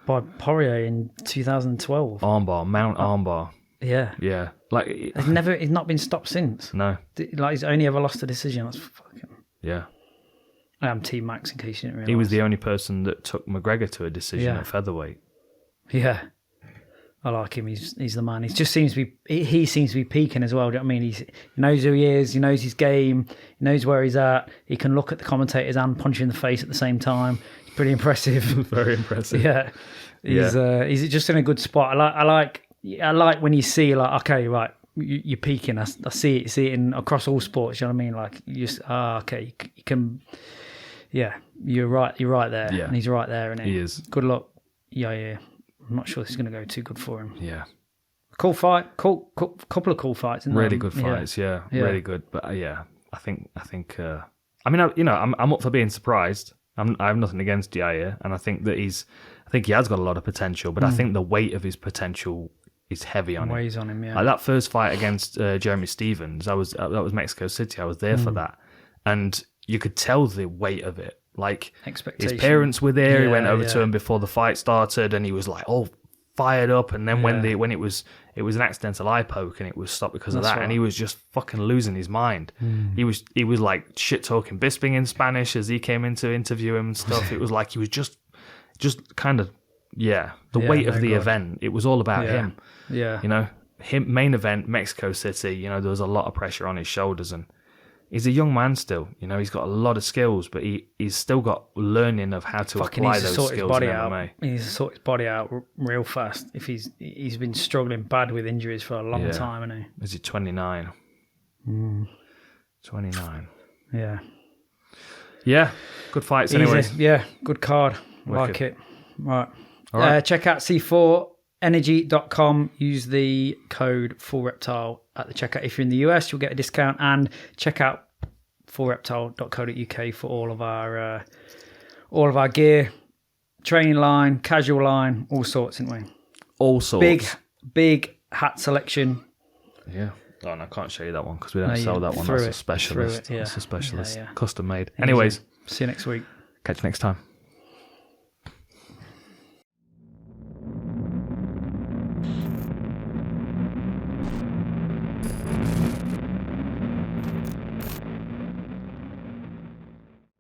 by Poirier in 2012. Mount armbar. Yeah. Yeah. Like, he's not been stopped since. No. Like, he's only ever lost a decision. That's fucking... Yeah. I am Team Max in case you didn't realise. He was the only person that took McGregor to a decision at featherweight. Yeah. I like him. He's the man. He just seems to be... He seems to be peaking as well. Do you know what I mean? He knows who he is. He knows his game. He knows where he's at. He can look at the commentators and punch you in the face at the same time. It's pretty impressive. Very impressive. Yeah. He's just in a good spot. I like when you see, like, okay, right, you're peaking. I see it in across all sports. You know what I mean? Like, you just, okay, you can... Yeah, you're right there. Yeah. And he's right there, isn't he? He is. Good luck. Yeah. I'm not sure this is going to go too good for him. Yeah. Cool fight. Cool couple of cool fights. Really good fights. Yeah. Really good. But I think. I mean, I'm up for being surprised. I have nothing against Yair, and I think that he has got a lot of potential. But I think the weight of his potential is heavy on him. Weighs on him. Yeah. Like that first fight against Jeremy Stevens, that was Mexico City. I was there for that, and you could tell the weight of it. Like, his parents were there. He went over to him before the fight started, and he was like, all fired up. And then when it was an accidental eye poke, and it was stopped because of that, and he was just fucking losing his mind. He was like shit talking Bisping in Spanish as he came in to interview him and stuff. It was like he was just kind of the weight of the event. It was all about him. Yeah, him, main event, Mexico City. There was a lot of pressure on his shoulders, and he's a young man still. He's got a lot of skills, but he's still got learning of how to apply those skills in MMA. He needs to sort his body out real fast. If he's been struggling bad with injuries for a long time, hasn't he? Is he 29? 29. Yeah. Yeah. Good fights anyway. Yeah, good card. Like it. Right. All right. Check out C4energy.com. Use the code FullReptile at the checkout. If you're in the US, you'll get a discount, and check out fullreptile.co.uk for all of our gear, training line, casual line, all sorts, isn't we? All sorts. Big hat selection. Yeah. Oh, and I can't show you that one because we don't sell that one. That's a specialist. That's a specialist. Custom made. Anyways. See you next week. Catch you next time.